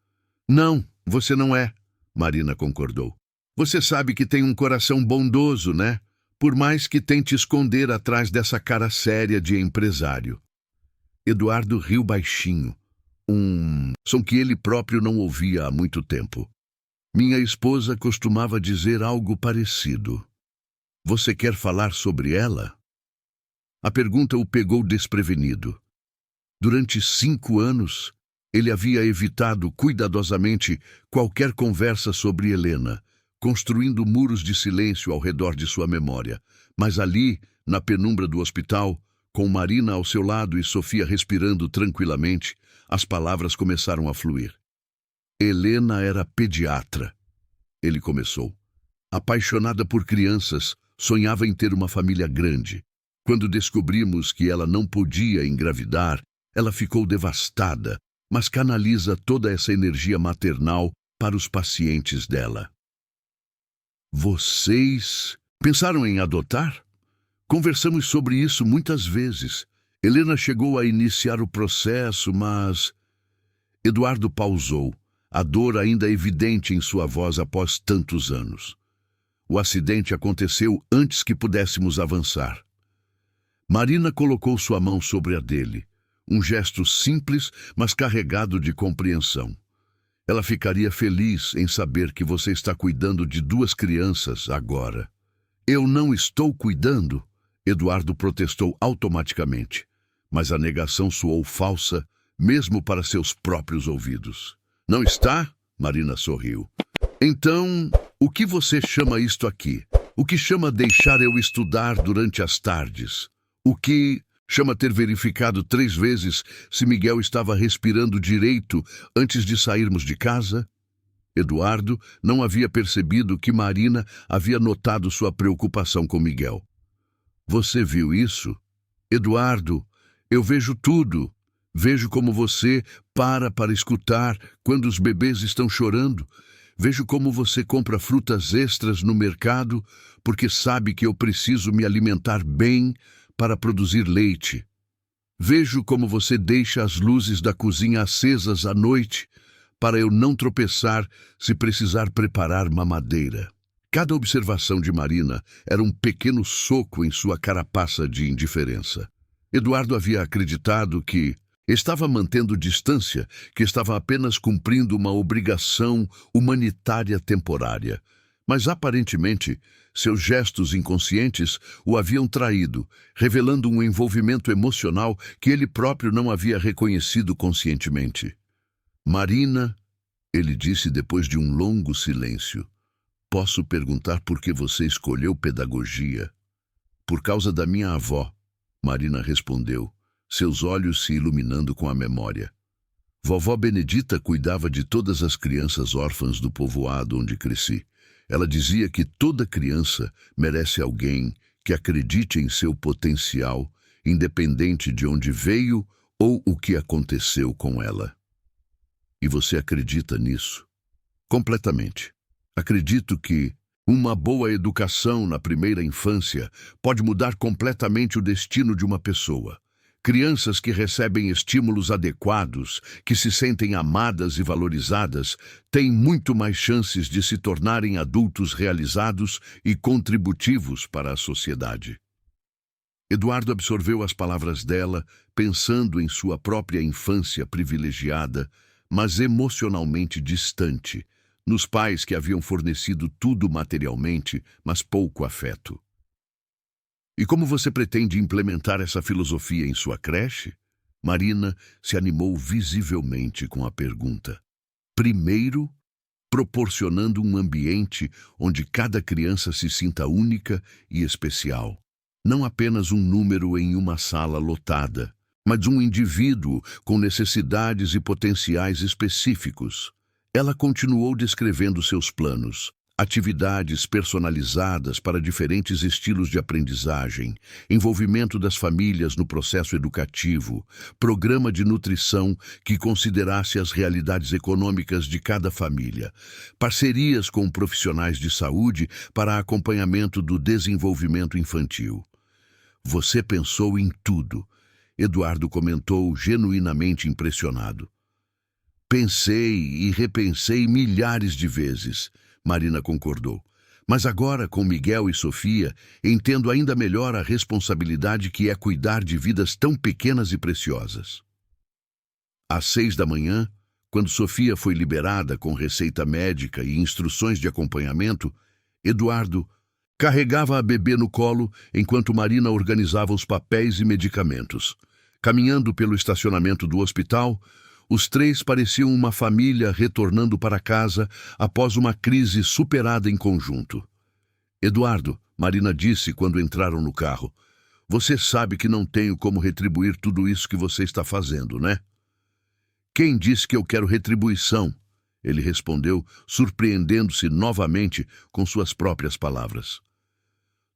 "Não, você não é," Marina concordou. "Você sabe que tem um coração bondoso, né? Por mais que tente esconder atrás dessa cara séria de empresário." Eduardo riu baixinho, som que ele próprio não ouvia há muito tempo. "Minha esposa costumava dizer algo parecido." "Você quer falar sobre ela?" A pergunta o pegou desprevenido. Durante 5 anos, ele havia evitado cuidadosamente qualquer conversa sobre Helena, construindo muros de silêncio ao redor de sua memória. Mas ali, na penumbra do hospital, com Marina ao seu lado e Sofia respirando tranquilamente, as palavras começaram a fluir. "Helena era pediatra", ele começou. "Apaixonada por crianças, sonhava em ter uma família grande. Quando descobrimos que ela não podia engravidar, Ela ficou devastada, mas canaliza toda essa energia maternal para os pacientes dela. Vocês pensaram em adotar? Conversamos sobre isso muitas vezes. Helena chegou a iniciar o processo, mas... Eduardo pausou, a dor ainda evidente em sua voz após tantos anos. O acidente aconteceu antes que pudéssemos avançar. Marina colocou sua mão sobre a dele, um gesto simples, mas carregado de compreensão. Ela ficaria feliz em saber que você está cuidando de 2 crianças agora. Eu não estou cuidando, Eduardo protestou automaticamente, mas a negação soou falsa, mesmo para seus próprios ouvidos. Não está? Marina sorriu. Então, o que você chama isto aqui? O que chama deixar eu estudar durante as tardes? O que chama ter verificado 3 vezes se Miguel estava respirando direito antes de sairmos de casa? Eduardo não havia percebido que Marina havia notado sua preocupação com Miguel. Você viu isso? Eduardo, eu vejo tudo. Vejo como você para escutar quando os bebês estão chorando. Vejo como você compra frutas extras no mercado porque sabe que eu preciso me alimentar bem para produzir leite. Vejo como você deixa as luzes da cozinha acesas à noite para eu não tropeçar se precisar preparar mamadeira. Cada observação de Marina era um pequeno soco em sua carapaça de indiferença. Eduardo havia acreditado que estava mantendo distância, que estava apenas cumprindo uma obrigação humanitária temporária. Mas, aparentemente, seus gestos inconscientes o haviam traído, revelando um envolvimento emocional que ele próprio não havia reconhecido conscientemente. Marina, ele disse depois de um longo silêncio, posso perguntar por que você escolheu pedagogia? Por causa da minha avó, Marina respondeu, seus olhos se iluminando com a memória. Vovó Benedita cuidava de todas as crianças órfãs do povoado onde cresci. Ela dizia que toda criança merece alguém que acredite em seu potencial, independente de onde veio ou o que aconteceu com ela. E você acredita nisso? Completamente. Acredito que uma boa educação na primeira infância pode mudar completamente o destino de uma pessoa. Crianças que recebem estímulos adequados, que se sentem amadas e valorizadas, têm muito mais chances de se tornarem adultos realizados e contributivos para a sociedade. Eduardo absorveu as palavras dela, pensando em sua própria infância privilegiada, mas emocionalmente distante, nos pais que haviam fornecido tudo materialmente, mas pouco afeto. E como você pretende implementar essa filosofia em sua creche? Marina se animou visivelmente com a pergunta. Primeiro, proporcionando um ambiente onde cada criança se sinta única e especial. Não apenas um número em uma sala lotada, mas um indivíduo com necessidades e potenciais específicos. Ela continuou descrevendo seus planos. Atividades personalizadas para diferentes estilos de aprendizagem, envolvimento das famílias no processo educativo, programa de nutrição que considerasse as realidades econômicas de cada família, parcerias com profissionais de saúde para acompanhamento do desenvolvimento infantil. Você pensou em tudo, Eduardo comentou, genuinamente impressionado. Pensei e repensei milhares de vezes, Marina concordou. Mas agora, com Miguel e Sofia, entendo ainda melhor a responsabilidade que é cuidar de vidas tão pequenas e preciosas. Às 6 da manhã, quando Sofia foi liberada com receita médica e instruções de acompanhamento, Eduardo carregava a bebê no colo enquanto Marina organizava os papéis e medicamentos. Caminhando pelo estacionamento do hospital, os 3 pareciam uma família retornando para casa após uma crise superada em conjunto. Eduardo, Marina disse quando entraram no carro, você sabe que não tenho como retribuir tudo isso que você está fazendo, né? Quem disse que eu quero retribuição? Ele respondeu, surpreendendo-se novamente com suas próprias palavras.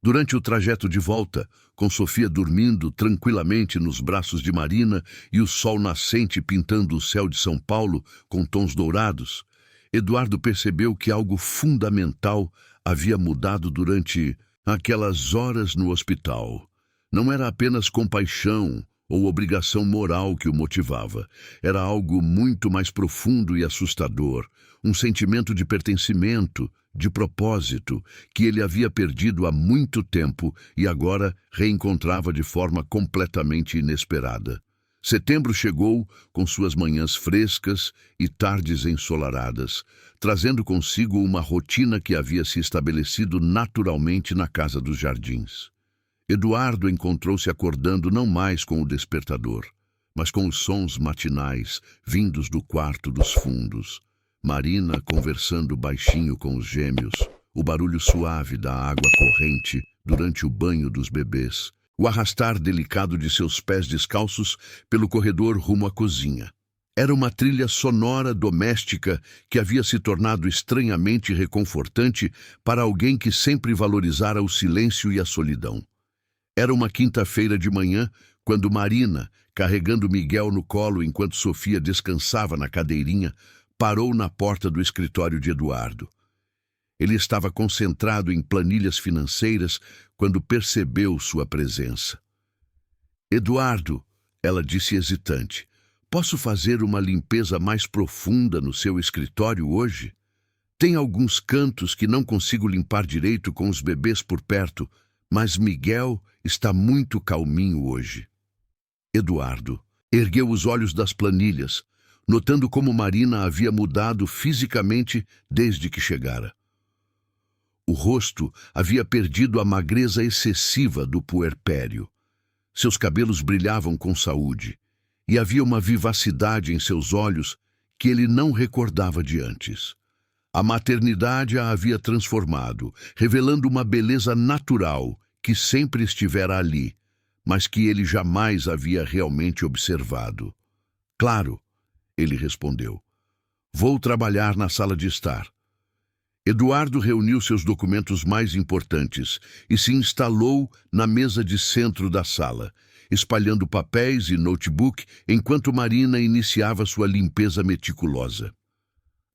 Durante o trajeto de volta, com Sofia dormindo tranquilamente nos braços de Marina e o sol nascente pintando o céu de São Paulo com tons dourados, Eduardo percebeu que algo fundamental havia mudado durante aquelas horas no hospital. Não era apenas compaixão ou obrigação moral que o motivava. Era algo muito mais profundo e assustador, um sentimento de pertencimento, de propósito, que ele havia perdido há muito tempo e agora reencontrava de forma completamente inesperada. Setembro chegou com suas manhãs frescas e tardes ensolaradas, trazendo consigo uma rotina que havia se estabelecido naturalmente na casa dos Jardins. Eduardo encontrou-se acordando não mais com o despertador, mas com os sons matinais vindos do quarto dos fundos. Marina conversando baixinho com os gêmeos, o barulho suave da água corrente durante o banho dos bebês, o arrastar delicado de seus pés descalços pelo corredor rumo à cozinha. Era uma trilha sonora doméstica que havia se tornado estranhamente reconfortante para alguém que sempre valorizara o silêncio e a solidão. Era uma quinta-feira de manhã, quando Marina, carregando Miguel no colo enquanto Sofia descansava na cadeirinha, parou na porta do escritório de Eduardo. Ele estava concentrado em planilhas financeiras quando percebeu sua presença. "Eduardo", ela disse hesitante, "posso fazer uma limpeza mais profunda no seu escritório hoje? Tem alguns cantos que não consigo limpar direito com os bebês por perto, mas Miguel está muito calminho hoje." Eduardo ergueu os olhos das planilhas, notando como Marina havia mudado fisicamente desde que chegara. O rosto havia perdido a magreza excessiva do puerpério. Seus cabelos brilhavam com saúde, e havia uma vivacidade em seus olhos que ele não recordava de antes. A maternidade a havia transformado, revelando uma beleza natural que sempre estivera ali, mas que ele jamais havia realmente observado. "Claro", ele respondeu. "Vou trabalhar na sala de estar." Eduardo reuniu seus documentos mais importantes e se instalou na mesa de centro da sala, espalhando papéis e notebook enquanto Marina iniciava sua limpeza meticulosa.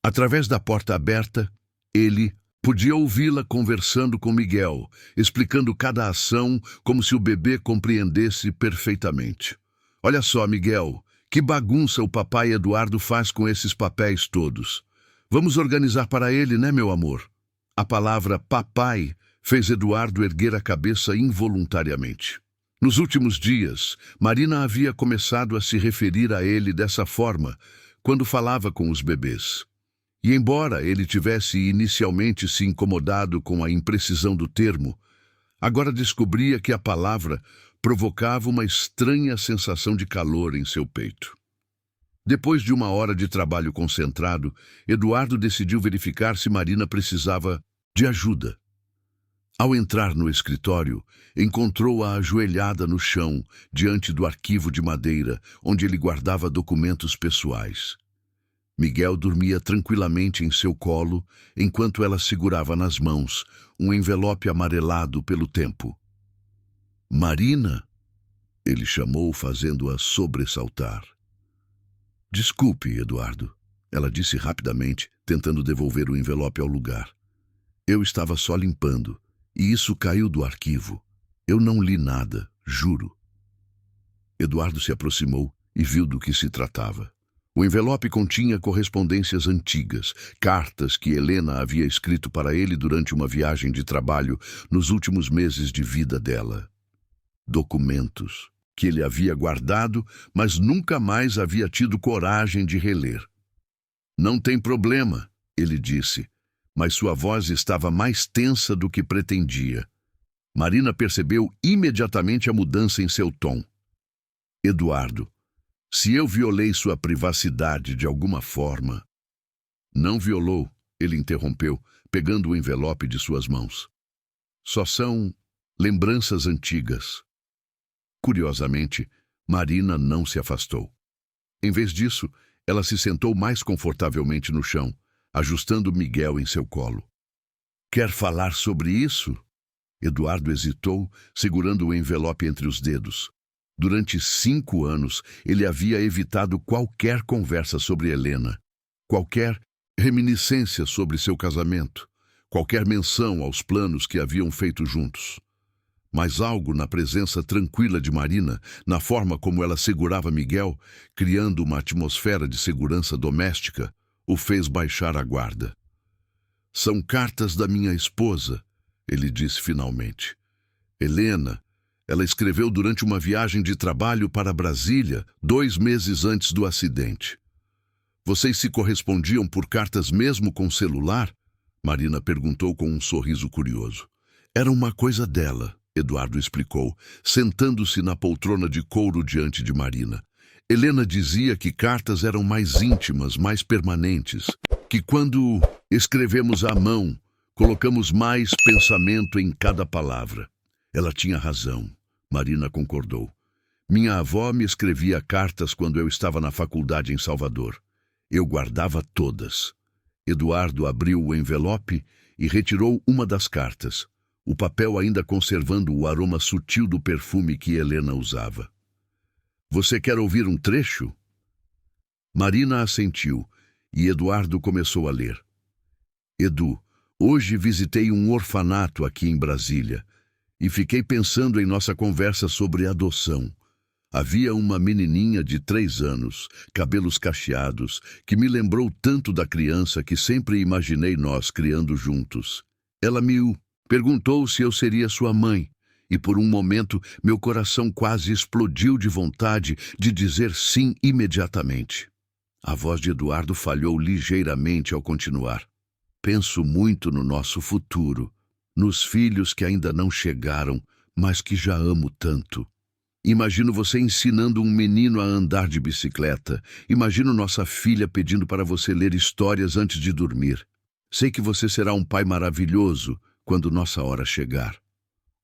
Através da porta aberta, ele podia ouvi-la conversando com Miguel, explicando cada ação como se o bebê compreendesse perfeitamente. "Olha só, Miguel, que bagunça o papai Eduardo faz com esses papéis todos. Vamos organizar para ele, né, meu amor?" A palavra papai fez Eduardo erguer a cabeça involuntariamente. Nos últimos dias, Marina havia começado a se referir a ele dessa forma quando falava com os bebês. E embora ele tivesse inicialmente se incomodado com a imprecisão do termo, agora descobria que a palavra provocava uma estranha sensação de calor em seu peito. Depois de uma hora de trabalho concentrado, Eduardo decidiu verificar se Marina precisava de ajuda. Ao entrar no escritório, encontrou-a ajoelhada no chão, diante do arquivo de madeira, onde ele guardava documentos pessoais. Miguel dormia tranquilamente em seu colo, enquanto ela segurava nas mãos um envelope amarelado pelo tempo. "Marina?", ele chamou, fazendo-a sobressaltar. "Desculpe, Eduardo", ela disse rapidamente, tentando devolver o envelope ao lugar. "Eu estava só limpando, e isso caiu do arquivo. Eu não li nada, juro." Eduardo se aproximou e viu do que se tratava. O envelope continha correspondências antigas, cartas que Helena havia escrito para ele durante uma viagem de trabalho nos últimos meses de vida dela. Documentos que ele havia guardado, mas nunca mais havia tido coragem de reler. "Não tem problema", ele disse, mas sua voz estava mais tensa do que pretendia. Marina percebeu imediatamente a mudança em seu tom. "Eduardo, se eu violei sua privacidade de alguma forma..." "Não violou", ele interrompeu, pegando o envelope de suas mãos. "Só são lembranças antigas." Curiosamente, Marina não se afastou. Em vez disso, ela se sentou mais confortavelmente no chão, ajustando Miguel em seu colo. "Quer falar sobre isso?" Eduardo hesitou, segurando o envelope entre os dedos. Durante 5 anos, ele havia evitado qualquer conversa sobre Helena, qualquer reminiscência sobre seu casamento, qualquer menção aos planos que haviam feito juntos. Mas algo na presença tranquila de Marina, na forma como ela segurava Miguel, criando uma atmosfera de segurança doméstica, o fez baixar a guarda. "São cartas da minha esposa", ele disse finalmente. "Helena, ela escreveu durante uma viagem de trabalho para Brasília, 2 meses antes do acidente." "Vocês se correspondiam por cartas mesmo com celular?" Marina perguntou com um sorriso curioso. "Era uma coisa dela", Eduardo explicou, sentando-se na poltrona de couro diante de Marina. "Helena dizia que cartas eram mais íntimas, mais permanentes, que quando escrevemos à mão, colocamos mais pensamento em cada palavra." "Ela tinha razão", Marina concordou. "Minha avó me escrevia cartas quando eu estava na faculdade em Salvador. Eu guardava todas." Eduardo abriu o envelope e retirou uma das cartas, o papel ainda conservando o aroma sutil do perfume que Helena usava. "Você quer ouvir um trecho?" Marina assentiu e Eduardo começou a ler. "Edu, hoje visitei um orfanato aqui em Brasília e fiquei pensando em nossa conversa sobre adoção. Havia uma menininha de 3 anos, cabelos cacheados, que me lembrou tanto da criança que sempre imaginei nós criando juntos. Ela me perguntou se eu seria sua mãe, e por um momento meu coração quase explodiu de vontade de dizer sim imediatamente." A voz de Eduardo falhou ligeiramente ao continuar. "Penso muito no nosso futuro, nos filhos que ainda não chegaram, mas que já amo tanto. Imagino você ensinando um menino a andar de bicicleta. Imagino nossa filha pedindo para você ler histórias antes de dormir. Sei que você será um pai maravilhoso quando nossa hora chegar."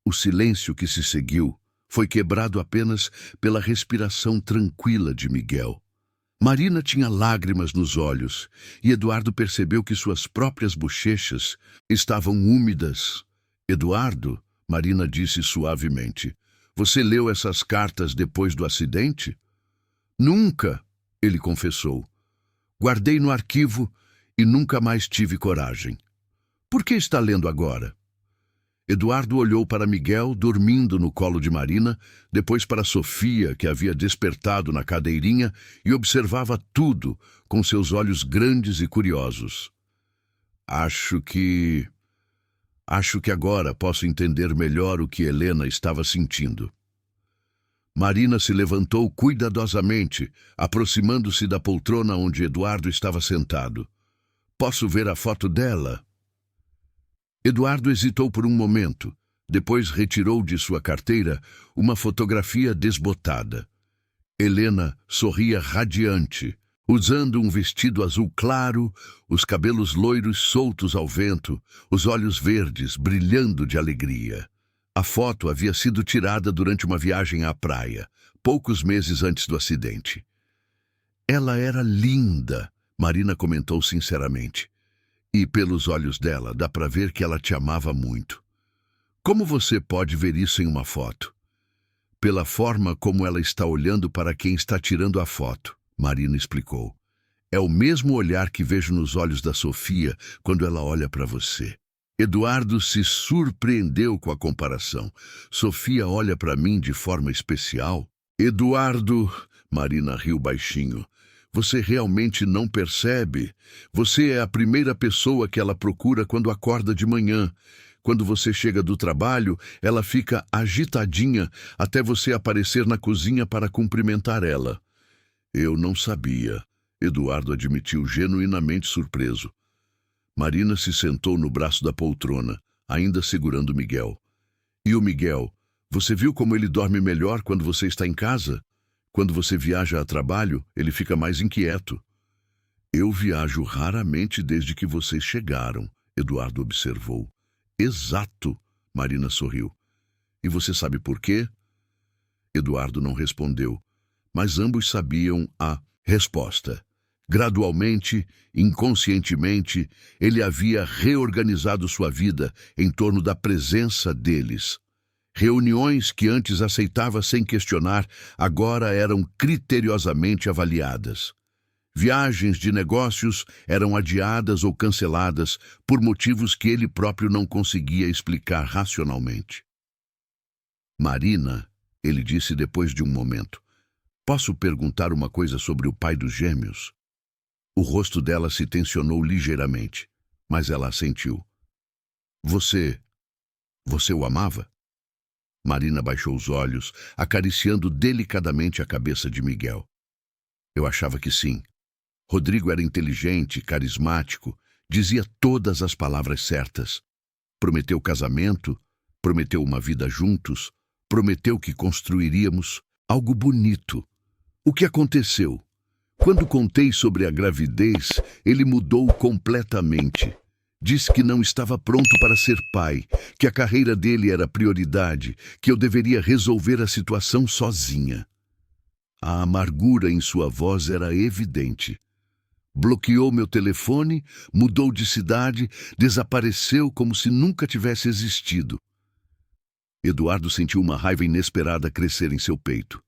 O silêncio que se seguiu foi quebrado apenas pela respiração tranquila de Miguel. Marina tinha lágrimas nos olhos e Eduardo percebeu que suas próprias bochechas estavam úmidas. "Eduardo", Marina disse suavemente, "você leu essas cartas depois do acidente?" "Nunca", ele confessou. "Guardei no arquivo e nunca mais tive coragem." "Por que está lendo agora?" Eduardo olhou para Miguel, dormindo no colo de Marina, depois para Sofia, que havia despertado na cadeirinha, e observava tudo com seus olhos grandes e curiosos. Acho que agora posso entender melhor o que Helena estava sentindo." Marina se levantou cuidadosamente, aproximando-se da poltrona onde Eduardo estava sentado. "Posso ver a foto dela?" Eduardo hesitou por um momento, depois retirou de sua carteira uma fotografia desbotada. Helena sorria radiante, usando um vestido azul claro, os cabelos loiros soltos ao vento, os olhos verdes brilhando de alegria. A foto havia sido tirada durante uma viagem à praia, poucos meses antes do acidente. "Ela era linda", Marina comentou sinceramente. "E pelos olhos dela dá para ver que ela te amava muito." "Como você pode ver isso em uma foto?" "Pela forma como ela está olhando para quem está tirando a foto", Marina explicou. "É o mesmo olhar que vejo nos olhos da Sofia quando ela olha para você." Eduardo se surpreendeu com a comparação. "Sofia olha para mim de forma especial?" "Eduardo", Marina riu baixinho, "você realmente não percebe? Você é a primeira pessoa que ela procura quando acorda de manhã. Quando você chega do trabalho, ela fica agitadinha até você aparecer na cozinha para cumprimentar ela." "Eu não sabia", Eduardo admitiu genuinamente surpreso. Marina se sentou no braço da poltrona, ainda segurando Miguel. "E o Miguel? Você viu como ele dorme melhor quando você está em casa? Quando você viaja a trabalho, ele fica mais inquieto." "Eu viajo raramente desde que vocês chegaram", Eduardo observou. "Exato", Marina sorriu. "E você sabe por quê?" Eduardo não respondeu, mas ambos sabiam a resposta. Gradualmente, inconscientemente, ele havia reorganizado sua vida em torno da presença deles. Reuniões que antes aceitava sem questionar, agora eram criteriosamente avaliadas. Viagens de negócios eram adiadas ou canceladas por motivos que ele próprio não conseguia explicar racionalmente. Marina, ele disse depois de um momento, posso perguntar uma coisa sobre o pai dos gêmeos? O rosto dela se tensionou ligeiramente, mas ela assentiu. Você o amava? Marina baixou os olhos, acariciando delicadamente a cabeça de Miguel. Eu achava que sim. Rodrigo era inteligente, carismático, dizia todas as palavras certas. Prometeu casamento, prometeu uma vida juntos, prometeu que construiríamos algo bonito. O que aconteceu? Quando contei sobre a gravidez, ele mudou completamente. Disse que não estava pronto para ser pai, que a carreira dele era prioridade, que eu deveria resolver a situação sozinha. A amargura em sua voz era evidente. Bloqueou meu telefone, mudou de cidade, desapareceu como se nunca tivesse existido. Eduardo sentiu uma raiva inesperada crescer em seu peito.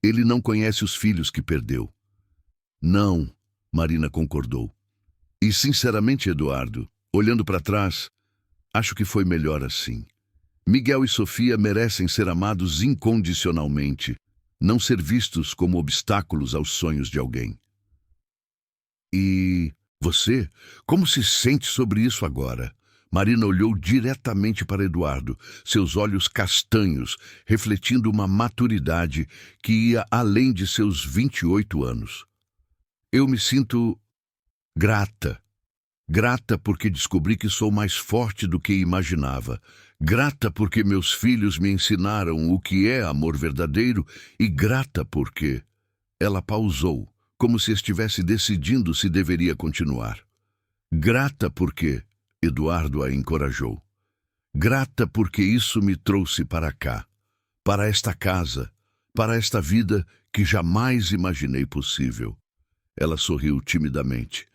Ele não conhece os filhos que perdeu. Não, Marina concordou. E sinceramente, Eduardo, olhando para trás, acho que foi melhor assim. Miguel e Sofia merecem ser amados incondicionalmente, não ser vistos como obstáculos aos sonhos de alguém. E você, como se sente sobre isso agora? Marina olhou diretamente para Eduardo, seus olhos castanhos, refletindo uma maturidade que ia além de seus 28 anos. Eu me sinto grata. Grata porque descobri que sou mais forte do que imaginava. Grata porque meus filhos me ensinaram o que é amor verdadeiro e grata porque... Ela pausou, como se estivesse decidindo se deveria continuar. Grata porque... Eduardo a encorajou. Grata porque isso me trouxe para cá, para esta casa, para esta vida que jamais imaginei possível. Ela sorriu timidamente.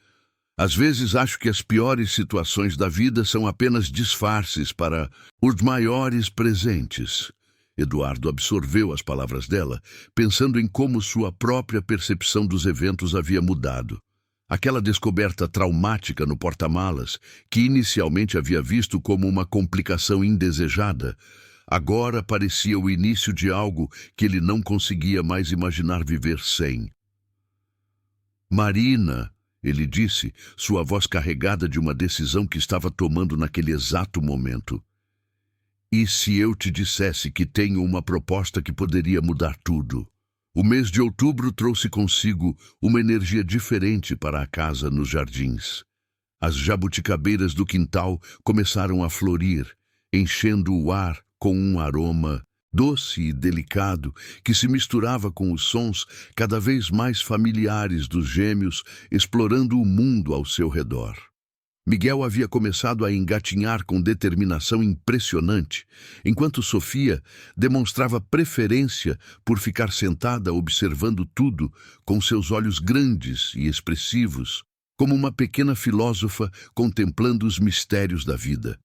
Às vezes acho que as piores situações da vida são apenas disfarces para os maiores presentes. Eduardo absorveu as palavras dela, pensando em como sua própria percepção dos eventos havia mudado. Aquela descoberta traumática no porta-malas, que inicialmente havia visto como uma complicação indesejada, agora parecia o início de algo que ele não conseguia mais imaginar viver sem. Marina, ele disse, sua voz carregada de uma decisão que estava tomando naquele exato momento. E se eu te dissesse que tenho uma proposta que poderia mudar tudo? O mês de outubro trouxe consigo uma energia diferente para a casa nos jardins. As jabuticabeiras do quintal começaram a florir, enchendo o ar com um aroma doce e delicado que se misturava com os sons cada vez mais familiares dos gêmeos explorando o mundo ao seu redor. Miguel havia começado a engatinhar com determinação impressionante, enquanto Sofia demonstrava preferência por ficar sentada observando tudo com seus olhos grandes e expressivos, como uma pequena filósofa contemplando os mistérios da vida.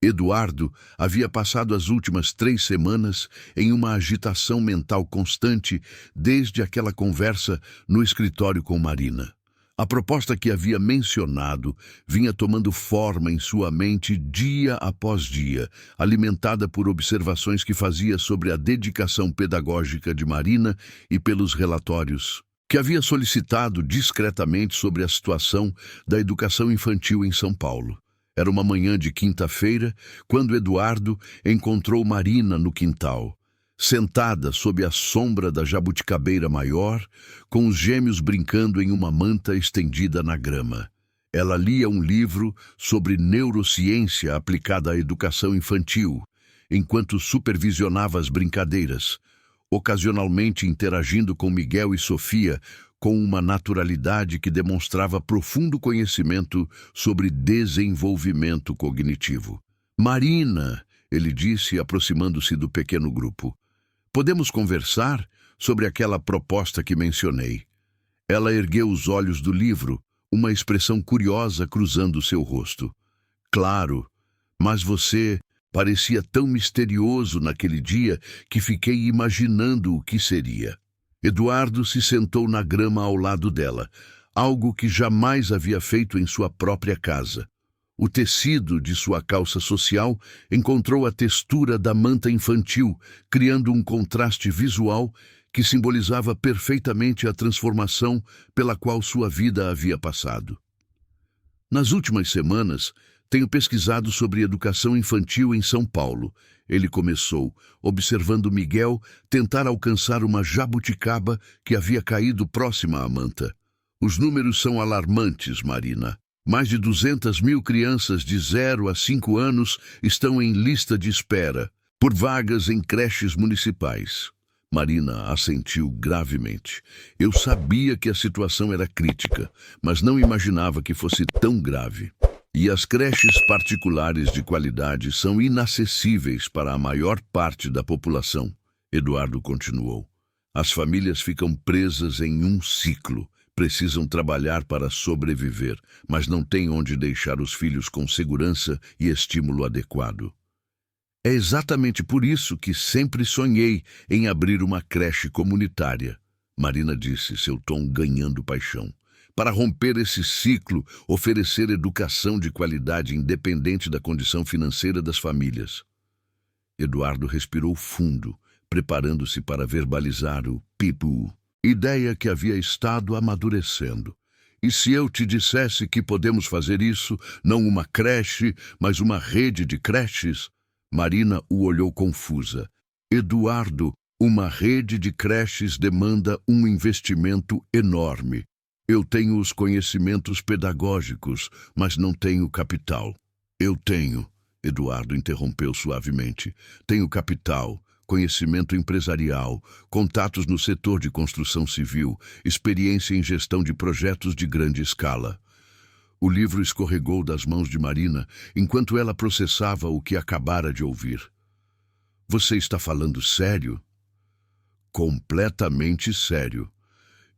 Eduardo havia passado as últimas 3 semanas em uma agitação mental constante desde aquela conversa no escritório com Marina. A proposta que havia mencionado vinha tomando forma em sua mente dia após dia, alimentada por observações que fazia sobre a dedicação pedagógica de Marina e pelos relatórios que havia solicitado discretamente sobre a situação da educação infantil em São Paulo. Era uma manhã de quinta-feira, quando Eduardo encontrou Marina no quintal, sentada sob a sombra da jabuticabeira maior, com os gêmeos brincando em uma manta estendida na grama. Ela lia um livro sobre neurociência aplicada à educação infantil, enquanto supervisionava as brincadeiras, ocasionalmente interagindo com Miguel e Sofia com uma naturalidade que demonstrava profundo conhecimento sobre desenvolvimento cognitivo. Marina, ele disse, aproximando-se do pequeno grupo. Podemos conversar sobre aquela proposta que mencionei. Ela ergueu os olhos do livro, uma expressão curiosa cruzando seu rosto. Claro, mas você parecia tão misterioso naquele dia que fiquei imaginando o que seria. Eduardo se sentou na grama ao lado dela, algo que jamais havia feito em sua própria casa. O tecido de sua calça social encontrou a textura da manta infantil, criando um contraste visual que simbolizava perfeitamente a transformação pela qual sua vida havia passado. Nas últimas semanas, tenho pesquisado sobre educação infantil em São Paulo. Ele começou, observando Miguel tentar alcançar uma jabuticaba que havia caído próxima à manta. Os números são alarmantes, Marina. Mais de 200.000 crianças de 0 a 5 anos estão em lista de espera por vagas em creches municipais. Marina assentiu gravemente. Eu sabia que a situação era crítica, mas não imaginava que fosse tão grave. E as creches particulares de qualidade são inacessíveis para a maior parte da população, Eduardo continuou. As famílias ficam presas em um ciclo. Precisam trabalhar para sobreviver, mas não têm onde deixar os filhos com segurança e estímulo adequado. É exatamente por isso que sempre sonhei em abrir uma creche comunitária, Marina disse, seu tom ganhando paixão. Para romper esse ciclo, oferecer educação de qualidade independente da condição financeira das famílias. Eduardo respirou fundo, preparando-se para verbalizar o pipu. Ideia que havia estado amadurecendo. E se eu te dissesse que podemos fazer isso, não uma creche, mas uma rede de creches? Marina o olhou confusa. Eduardo, uma rede de creches demanda um investimento enorme. Eu tenho os conhecimentos pedagógicos, mas não tenho capital. Eu tenho, Eduardo interrompeu suavemente. Tenho capital, conhecimento empresarial, contatos no setor de construção civil, experiência em gestão de projetos de grande escala. O livro escorregou das mãos de Marina enquanto ela processava o que acabara de ouvir. Você está falando sério? Completamente sério.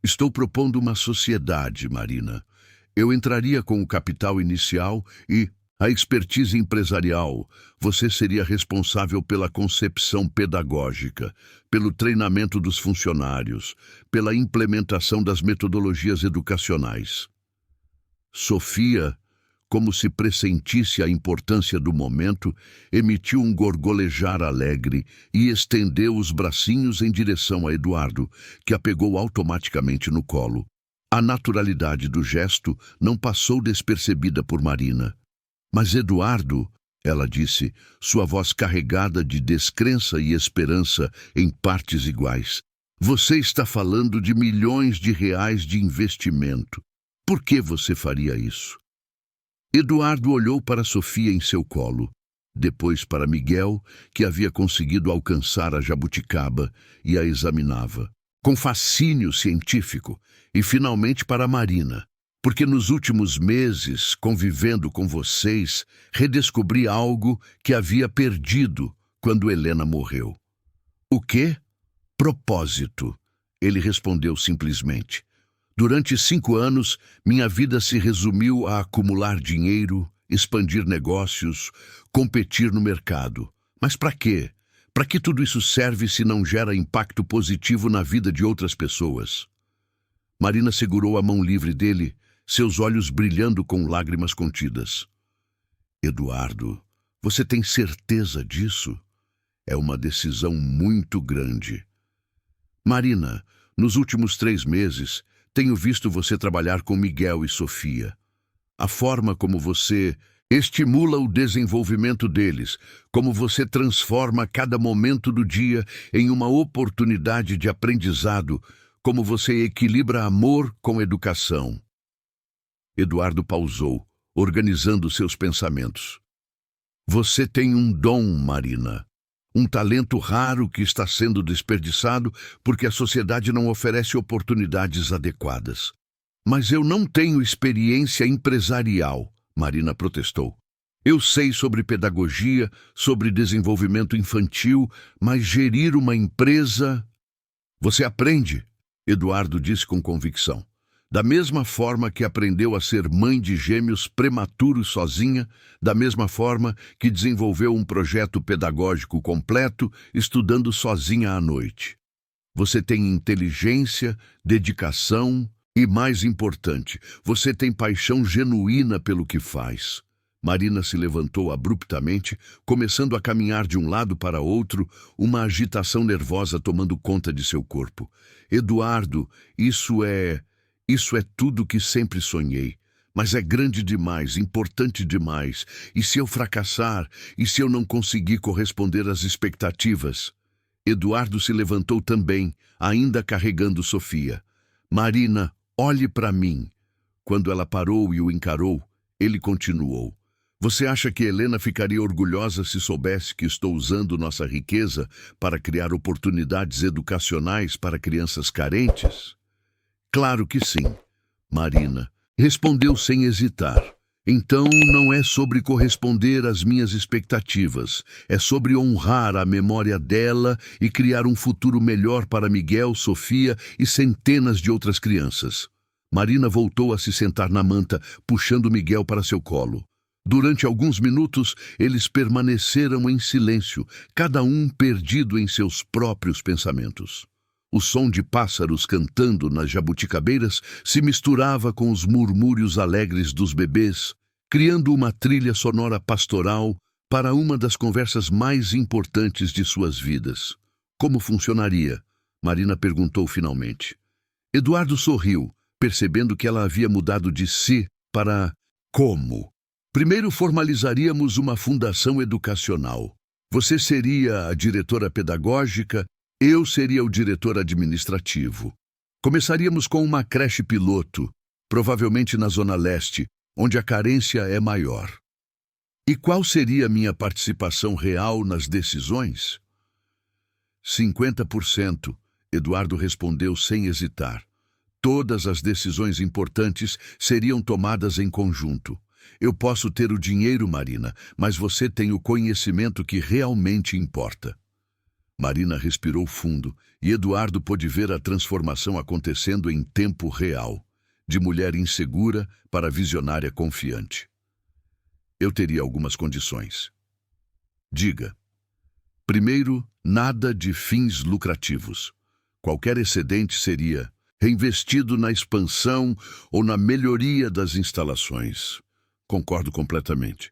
Estou propondo uma sociedade, Marina. Eu entraria com o capital inicial e a expertise empresarial. Você seria responsável pela concepção pedagógica, pelo treinamento dos funcionários, pela implementação das metodologias educacionais. Sofia, como se pressentisse a importância do momento, emitiu um gorgolejar alegre e estendeu os bracinhos em direção a Eduardo, que a pegou automaticamente no colo. A naturalidade do gesto não passou despercebida por Marina. Mas Eduardo, ela disse, sua voz carregada de descrença e esperança em partes iguais, você está falando de milhões de reais de investimento. Por que você faria isso? Eduardo olhou para Sofia em seu colo, depois para Miguel, que havia conseguido alcançar a jabuticaba e a examinava, com fascínio científico, e finalmente para Marina. Porque nos últimos meses, convivendo com vocês, redescobri algo que havia perdido quando Helena morreu. O quê? Propósito, ele respondeu simplesmente. Durante 5 anos, minha vida se resumiu a acumular dinheiro, expandir negócios, competir no mercado. Mas para quê? Para que tudo isso serve se não gera impacto positivo na vida de outras pessoas? Marina segurou a mão livre dele, seus olhos brilhando com lágrimas contidas. Eduardo, você tem certeza disso? É uma decisão muito grande. Marina, nos últimos 3 meses, tenho visto você trabalhar com Miguel e Sofia. A forma como você estimula o desenvolvimento deles, como você transforma cada momento do dia em uma oportunidade de aprendizado, como você equilibra amor com educação. Eduardo pausou, organizando seus pensamentos. Você tem um dom, Marina. Um talento raro que está sendo desperdiçado porque a sociedade não oferece oportunidades adequadas. Mas eu não tenho experiência empresarial, Marina protestou. Eu sei sobre pedagogia, sobre desenvolvimento infantil, mas gerir uma empresa... Você aprende, Eduardo disse com convicção. Da mesma forma que aprendeu a ser mãe de gêmeos prematuros sozinha, da mesma forma que desenvolveu um projeto pedagógico completo estudando sozinha à noite. Você tem inteligência, dedicação e, mais importante, você tem paixão genuína pelo que faz. Marina se levantou abruptamente, começando a caminhar de um lado para outro, uma agitação nervosa tomando conta de seu corpo. Eduardo, isso é tudo que sempre sonhei. Mas é grande demais, importante demais. E se eu fracassar? E se eu não conseguir corresponder às expectativas? Eduardo se levantou também, ainda carregando Sofia. Marina, olhe para mim. Quando ela parou e o encarou, ele continuou. Você acha que Helena ficaria orgulhosa se soubesse que estou usando nossa riqueza para criar oportunidades educacionais para crianças carentes? Claro que sim, Marina respondeu sem hesitar. Então não é sobre corresponder às minhas expectativas, é sobre honrar a memória dela e criar um futuro melhor para Miguel, Sofia e centenas de outras crianças. Marina voltou a se sentar na manta, puxando Miguel para seu colo. Durante alguns minutos, eles permaneceram em silêncio, cada um perdido em seus próprios pensamentos. O som de pássaros cantando nas jabuticabeiras se misturava com os murmúrios alegres dos bebês, criando uma trilha sonora pastoral para uma das conversas mais importantes de suas vidas. Como funcionaria? Marina perguntou finalmente. Eduardo sorriu, percebendo que ela havia mudado de si para como. Primeiro formalizaríamos uma fundação educacional. Você seria a diretora pedagógica, eu seria o diretor administrativo. Começaríamos com uma creche piloto, provavelmente na Zona Leste, onde a carência é maior. E qual seria a minha participação real nas decisões? 50%, Eduardo respondeu sem hesitar. Todas as decisões importantes seriam tomadas em conjunto. Eu posso ter o dinheiro, Marina, mas você tem o conhecimento que realmente importa. Marina respirou fundo e Eduardo pôde ver a transformação acontecendo em tempo real, de mulher insegura para visionária confiante. Eu teria algumas condições. Diga. Primeiro, nada de fins lucrativos. Qualquer excedente seria reinvestido na expansão ou na melhoria das instalações. Concordo completamente.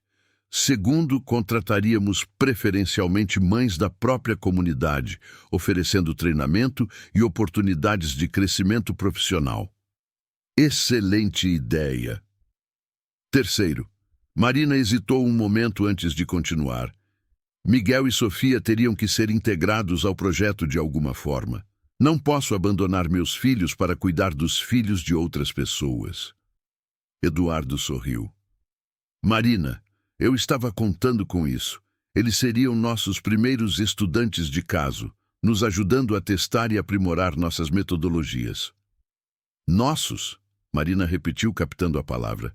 Segundo, contrataríamos preferencialmente mães da própria comunidade, oferecendo treinamento e oportunidades de crescimento profissional. Excelente ideia. Terceiro, Marina hesitou um momento antes de continuar. Miguel e Sofia teriam que ser integrados ao projeto de alguma forma. Não posso abandonar meus filhos para cuidar dos filhos de outras pessoas. Eduardo sorriu. Marina, eu estava contando com isso. Eles seriam nossos primeiros estudantes de caso, nos ajudando a testar e aprimorar nossas metodologias. Nossos? Marina repetiu, captando a palavra.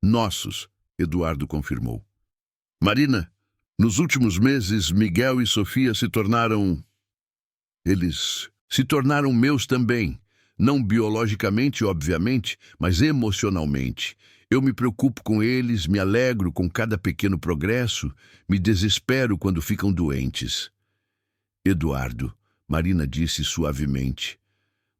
Nossos, Eduardo confirmou. Marina, nos últimos meses, Miguel e Sofia se tornaram... Eles se tornaram meus também. Não biologicamente, obviamente, mas emocionalmente. Eu me preocupo com eles, me alegro com cada pequeno progresso, me desespero quando ficam doentes. Eduardo, Marina disse suavemente,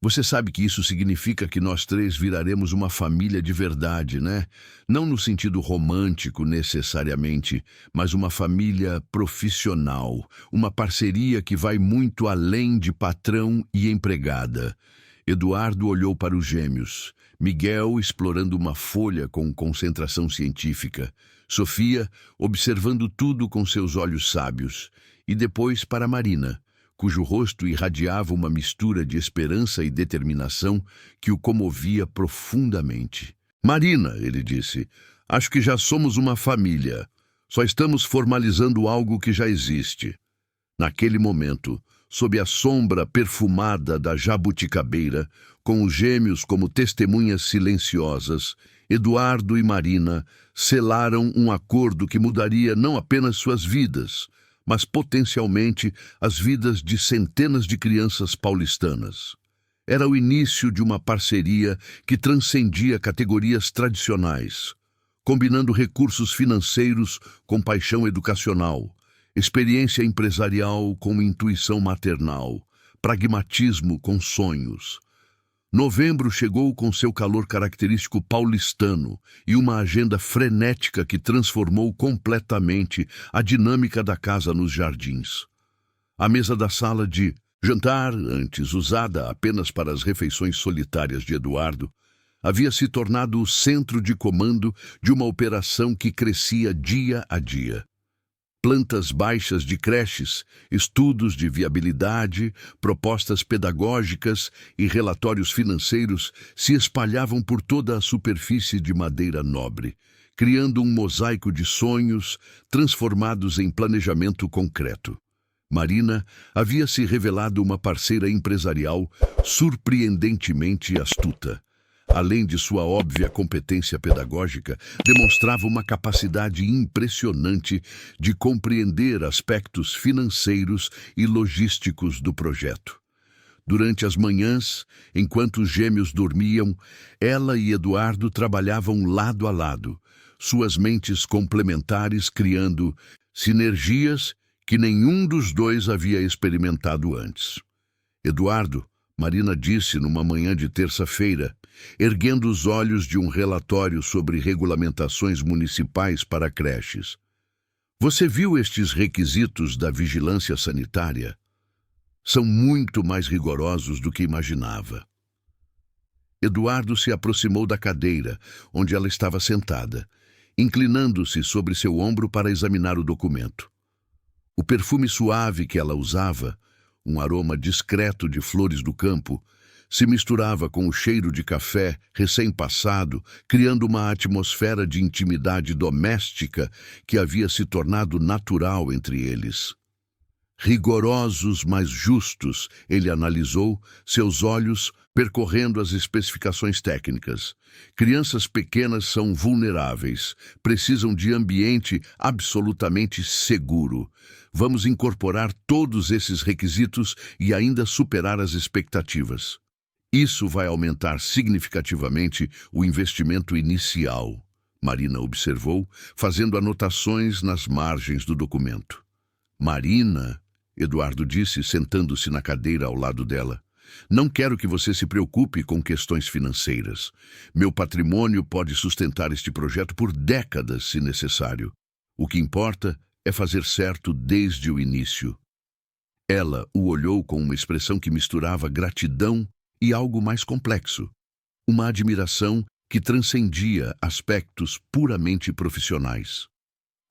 você sabe que isso significa que nós três viraremos uma família de verdade, né? Não no sentido romântico necessariamente, mas uma família profissional, uma parceria que vai muito além de patrão e empregada. Eduardo olhou para os gêmeos, Miguel explorando uma folha com concentração científica, Sofia observando tudo com seus olhos sábios, e depois para Marina, cujo rosto irradiava uma mistura de esperança e determinação que o comovia profundamente. Marina, ele disse, acho que já somos uma família. Só estamos formalizando algo que já existe. Naquele momento, sob a sombra perfumada da jabuticabeira, com os gêmeos como testemunhas silenciosas, Eduardo e Marina selaram um acordo que mudaria não apenas suas vidas, mas potencialmente as vidas de centenas de crianças paulistanas. Era o início de uma parceria que transcendia categorias tradicionais, combinando recursos financeiros com paixão educacional, experiência empresarial com intuição maternal, pragmatismo com sonhos. Novembro chegou com seu calor característico paulistano e uma agenda frenética que transformou completamente a dinâmica da casa nos jardins. A mesa da sala de jantar, antes usada apenas para as refeições solitárias de Eduardo, havia se tornado o centro de comando de uma operação que crescia dia a dia. Plantas baixas de creches, estudos de viabilidade, propostas pedagógicas e relatórios financeiros se espalhavam por toda a superfície de madeira nobre, criando um mosaico de sonhos transformados em planejamento concreto. Marina havia se revelado uma parceira empresarial surpreendentemente astuta. Além de sua óbvia competência pedagógica, demonstrava uma capacidade impressionante de compreender aspectos financeiros e logísticos do projeto. Durante as manhãs, enquanto os gêmeos dormiam, ela e Eduardo trabalhavam lado a lado, suas mentes complementares criando sinergias que nenhum dos dois havia experimentado antes. Eduardo, Marina disse numa manhã de terça-feira, erguendo os olhos de um relatório sobre regulamentações municipais para creches. Você viu estes requisitos da vigilância sanitária? São muito mais rigorosos do que imaginava. Eduardo se aproximou da cadeira, onde ela estava sentada, inclinando-se sobre seu ombro para examinar o documento. O perfume suave que ela usava, um aroma discreto de flores do campo, se misturava com o cheiro de café recém-passado, criando uma atmosfera de intimidade doméstica que havia se tornado natural entre eles. Rigorosos, mas justos, ele analisou, seus olhos percorrendo as especificações técnicas. Crianças pequenas são vulneráveis, precisam de ambiente absolutamente seguro. Vamos incorporar todos esses requisitos e ainda superar as expectativas. Isso vai aumentar significativamente o investimento inicial, Marina observou, fazendo anotações nas margens do documento. Marina, Eduardo disse, sentando-se na cadeira ao lado dela, não quero que você se preocupe com questões financeiras. Meu patrimônio pode sustentar este projeto por décadas, se necessário. O que importa é fazer certo desde o início. Ela o olhou com uma expressão que misturava gratidão e algo mais complexo, uma admiração que transcendia aspectos puramente profissionais.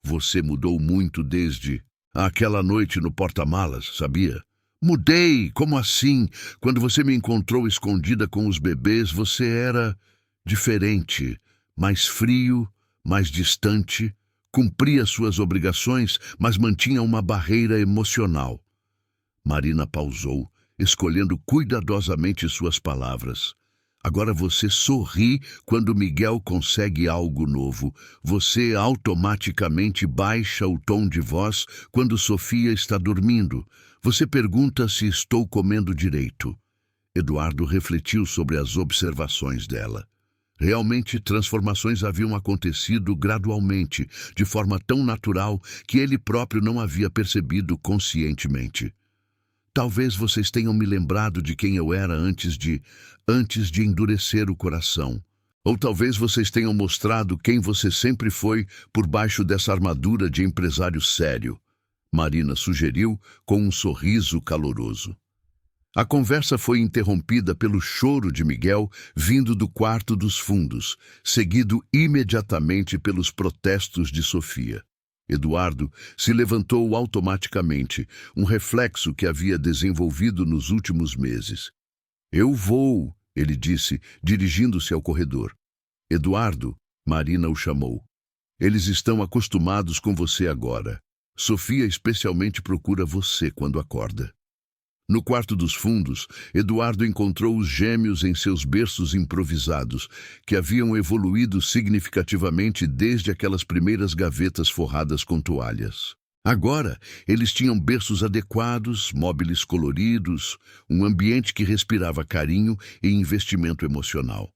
Você mudou muito desde aquela noite no porta-malas, sabia? Mudei, como assim? Quando você me encontrou escondida com os bebês, você era diferente, mais frio, mais distante, cumpria suas obrigações, mas mantinha uma barreira emocional. Marina pausou, escolhendo cuidadosamente suas palavras. Agora você sorri quando Miguel consegue algo novo. Você automaticamente baixa o tom de voz quando Sofia está dormindo. Você pergunta se estou comendo direito. Eduardo refletiu sobre as observações dela. Realmente, transformações haviam acontecido gradualmente, de forma tão natural que ele próprio não havia percebido conscientemente. Talvez vocês tenham me lembrado de quem eu era antes de endurecer o coração. Ou talvez vocês tenham mostrado quem você sempre foi por baixo dessa armadura de empresário sério, Marina sugeriu com um sorriso caloroso. A conversa foi interrompida pelo choro de Miguel vindo do quarto dos fundos, seguido imediatamente pelos protestos de Sofia. Eduardo se levantou automaticamente, um reflexo que havia desenvolvido nos últimos meses. Eu vou, ele disse, dirigindo-se ao corredor. Eduardo, Marina o chamou. Eles estão acostumados com você agora. Sofia especialmente procura você quando acorda. No quarto dos fundos, Eduardo encontrou os gêmeos em seus berços improvisados, que haviam evoluído significativamente desde aquelas primeiras gavetas forradas com toalhas. Agora, eles tinham berços adequados, móveis coloridos, um ambiente que respirava carinho e investimento emocional.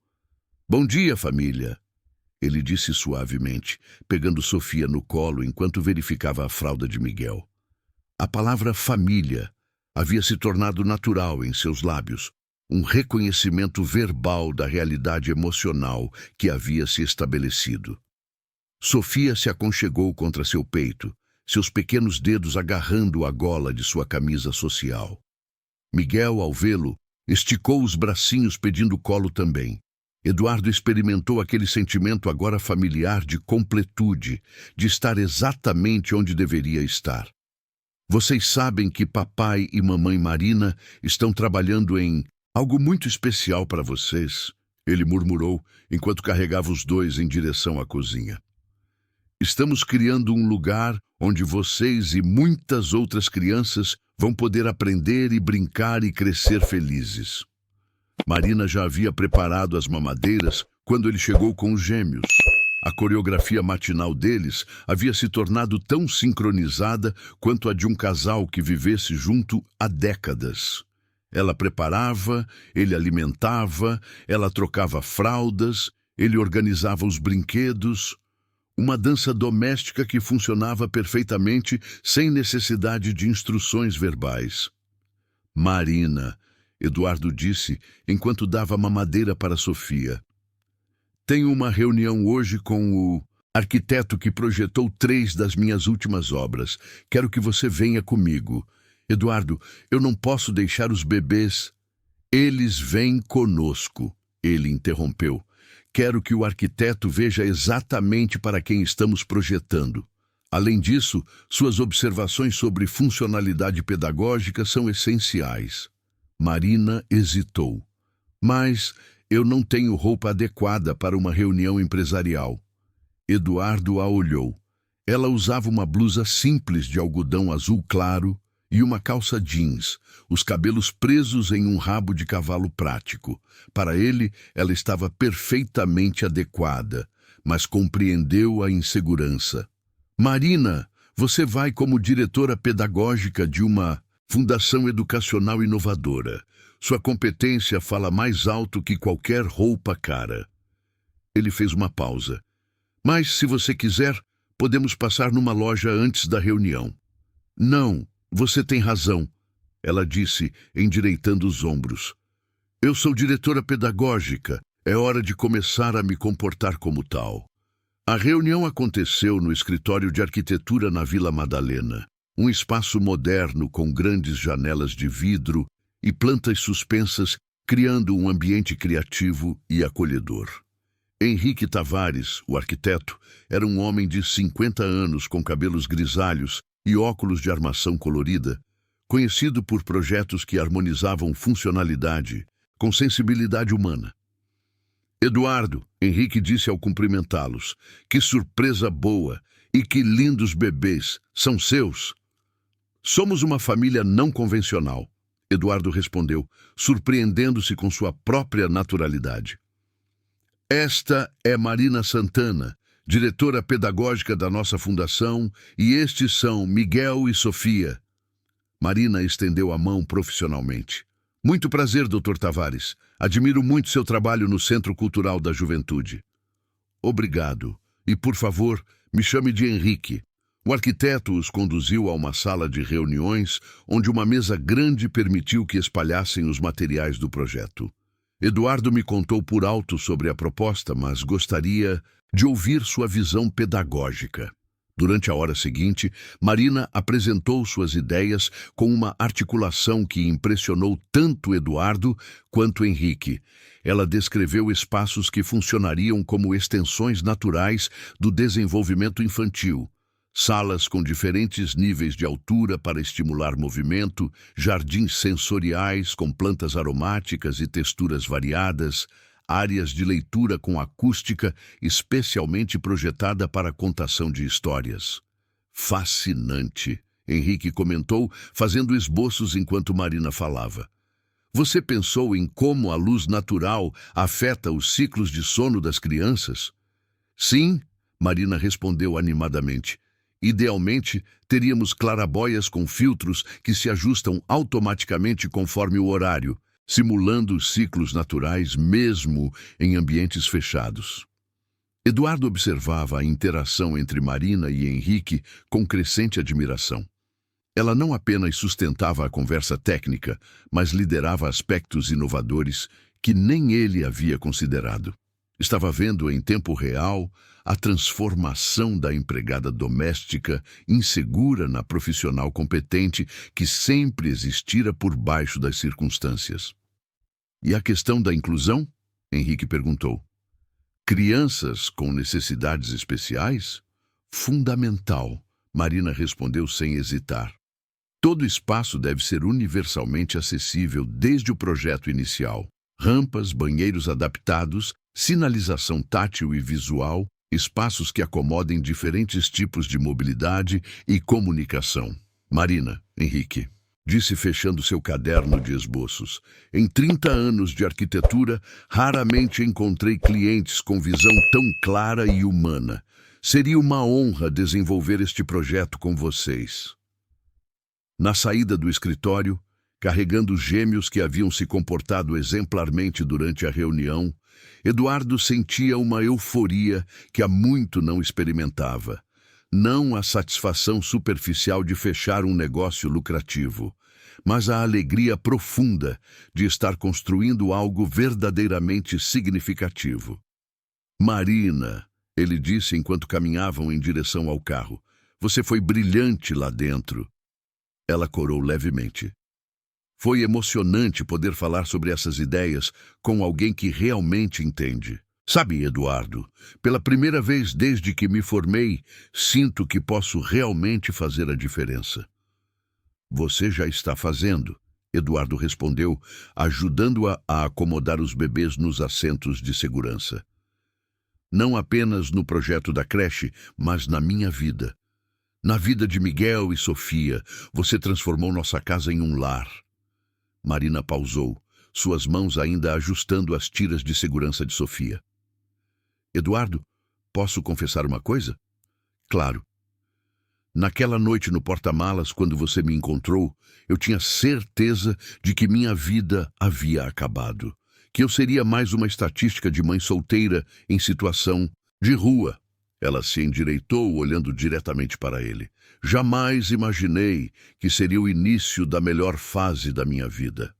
Bom dia, família, ele disse suavemente, pegando Sofia no colo enquanto verificava a fralda de Miguel. A palavra família havia se tornado natural em seus lábios, um reconhecimento verbal da realidade emocional que havia se estabelecido. Sofia se aconchegou contra seu peito, seus pequenos dedos agarrando a gola de sua camisa social. Miguel, ao vê-lo, esticou os bracinhos pedindo colo também. Eduardo experimentou aquele sentimento agora familiar de completude, de estar exatamente onde deveria estar. Vocês sabem que papai e mamãe Marina estão trabalhando em algo muito especial para vocês, ele murmurou enquanto carregava os dois em direção à cozinha. Estamos criando um lugar onde vocês e muitas outras crianças vão poder aprender e brincar e crescer felizes. Marina já havia preparado as mamadeiras quando ele chegou com os gêmeos. A coreografia matinal deles havia se tornado tão sincronizada quanto a de um casal que vivesse junto há décadas. Ela preparava, ele alimentava, ela trocava fraldas, ele organizava os brinquedos. Uma dança doméstica que funcionava perfeitamente sem necessidade de instruções verbais. Marina, Eduardo disse enquanto dava mamadeira para Sofia. Tenho uma reunião hoje com o arquiteto que projetou 3 das minhas últimas obras. Quero que você venha comigo. Eduardo, eu não posso deixar os bebês. Eles vêm conosco, ele interrompeu. Quero que o arquiteto veja exatamente para quem estamos projetando. Além disso, suas observações sobre funcionalidade pedagógica são essenciais. Marina hesitou. Mas eu não tenho roupa adequada para uma reunião empresarial. Eduardo a olhou. Ela usava uma blusa simples de algodão azul claro e uma calça jeans, os cabelos presos em um rabo de cavalo prático. Para ele, ela estava perfeitamente adequada, mas compreendeu a insegurança. Marina, você vai como diretora pedagógica de uma fundação educacional inovadora. Sua competência fala mais alto que qualquer roupa cara. Ele fez uma pausa. Mas, se você quiser, podemos passar numa loja antes da reunião. Não. Você tem razão, ela disse, endireitando os ombros. Eu sou diretora pedagógica. É hora de começar a me comportar como tal. A reunião aconteceu no escritório de arquitetura na Vila Madalena, um espaço moderno com grandes janelas de vidro e plantas suspensas, criando um ambiente criativo e acolhedor. Henrique Tavares, o arquiteto, era um homem de 50 anos com cabelos grisalhos e óculos de armação colorida, conhecido por projetos que harmonizavam funcionalidade com sensibilidade humana. Eduardo, Henrique disse ao cumprimentá-los, que surpresa boa e que lindos bebês, são seus? Somos uma família não convencional, Eduardo respondeu, surpreendendo-se com sua própria naturalidade. Esta é Marina Santana, diretora pedagógica da nossa fundação, e estes são Miguel e Sofia. Marina estendeu a mão profissionalmente. Muito prazer, Dr. Tavares. Admiro muito seu trabalho no Centro Cultural da Juventude. Obrigado. E, por favor, me chame de Henrique. O arquiteto os conduziu a uma sala de reuniões, onde uma mesa grande permitiu que espalhassem os materiais do projeto. Eduardo me contou por alto sobre a proposta, mas gostaria de ouvir sua visão pedagógica. Durante a hora seguinte, Marina apresentou suas ideias com uma articulação que impressionou tanto Eduardo quanto Henrique. Ela descreveu espaços que funcionariam como extensões naturais do desenvolvimento infantil. Salas com diferentes níveis de altura para estimular movimento, jardins sensoriais com plantas aromáticas e texturas variadas, áreas de leitura com acústica especialmente projetada para a contação de histórias. Fascinante, Henrique comentou, fazendo esboços enquanto Marina falava. Você pensou em como a luz natural afeta os ciclos de sono das crianças? Sim, Marina respondeu animadamente. Idealmente, teríamos clarabóias com filtros que se ajustam automaticamente conforme o horário, simulando os ciclos naturais mesmo em ambientes fechados. Eduardo observava a interação entre Marina e Henrique com crescente admiração. Ela não apenas sustentava a conversa técnica, mas liderava aspectos inovadores que nem ele havia considerado. Estava vendo em tempo real a transformação da empregada doméstica insegura na profissional competente que sempre existira por baixo das circunstâncias. E a questão da inclusão? Henrique perguntou. Crianças com necessidades especiais? Fundamental, Marina respondeu sem hesitar. Todo espaço deve ser universalmente acessível desde o projeto inicial. Rampas, banheiros adaptados, sinalização tátil e visual, espaços que acomodem diferentes tipos de mobilidade e comunicação. Marina, Henrique, disse fechando seu caderno de esboços. Em 30 anos de arquitetura, raramente encontrei clientes com visão tão clara e humana. Seria uma honra desenvolver este projeto com vocês. Na saída do escritório, carregando os gêmeos que haviam se comportado exemplarmente durante a reunião, Eduardo sentia uma euforia que há muito não experimentava. Não a satisfação superficial de fechar um negócio lucrativo, mas a alegria profunda de estar construindo algo verdadeiramente significativo. Marina, ele disse enquanto caminhavam em direção ao carro, você foi brilhante lá dentro. Ela corou levemente. Foi emocionante poder falar sobre essas ideias com alguém que realmente entende. Sabe, Eduardo, pela primeira vez desde que me formei, sinto que posso realmente fazer a diferença. Você já está fazendo, Eduardo respondeu, ajudando-a a acomodar os bebês nos assentos de segurança. Não apenas no projeto da creche, mas na minha vida. Na vida de Miguel e Sofia, você transformou nossa casa em um lar. Marina pausou, suas mãos ainda ajustando as tiras de segurança de Sofia. Eduardo, posso confessar uma coisa? Claro. Naquela noite no porta-malas, quando você me encontrou, eu tinha certeza de que minha vida havia acabado, que eu seria mais uma estatística de mãe solteira em situação de rua. Ela se endireitou, olhando diretamente para ele. Jamais imaginei que seria o início da melhor fase da minha vida.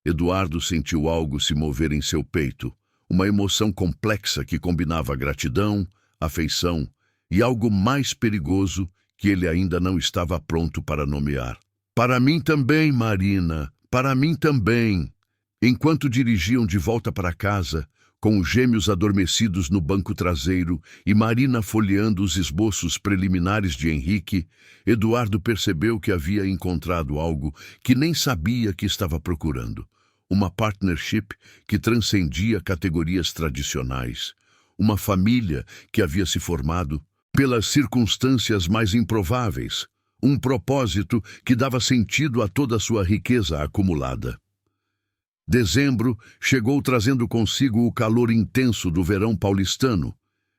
Eduardo sentiu algo se mover em seu peito, uma emoção complexa que combinava gratidão, afeição e algo mais perigoso que ele ainda não estava pronto para nomear. Para mim também, Marina, para mim também. Enquanto dirigiam de volta para casa, com os gêmeos adormecidos no banco traseiro e Marina folheando os esboços preliminares de Henrique, Eduardo percebeu que havia encontrado algo que nem sabia que estava procurando. Uma partnership que transcendia categorias tradicionais. Uma família que havia se formado pelas circunstâncias mais improváveis. Um propósito que dava sentido a toda a sua riqueza acumulada. Dezembro chegou trazendo consigo o calor intenso do verão paulistano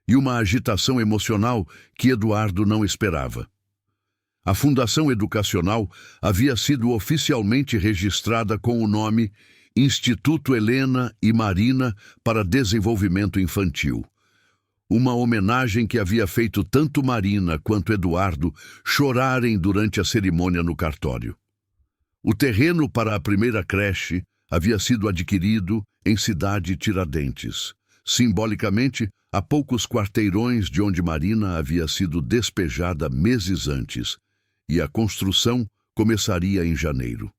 e uma agitação emocional que Eduardo não esperava. A Fundação Educacional havia sido oficialmente registrada com o nome Instituto Helena e Marina para Desenvolvimento Infantil. Uma homenagem que havia feito tanto Marina quanto Eduardo chorarem durante a cerimônia no cartório. O terreno para a primeira creche havia sido adquirido em Cidade Tiradentes, simbolicamente a poucos quarteirões de onde Marina havia sido despejada meses antes, e a construção começaria em janeiro.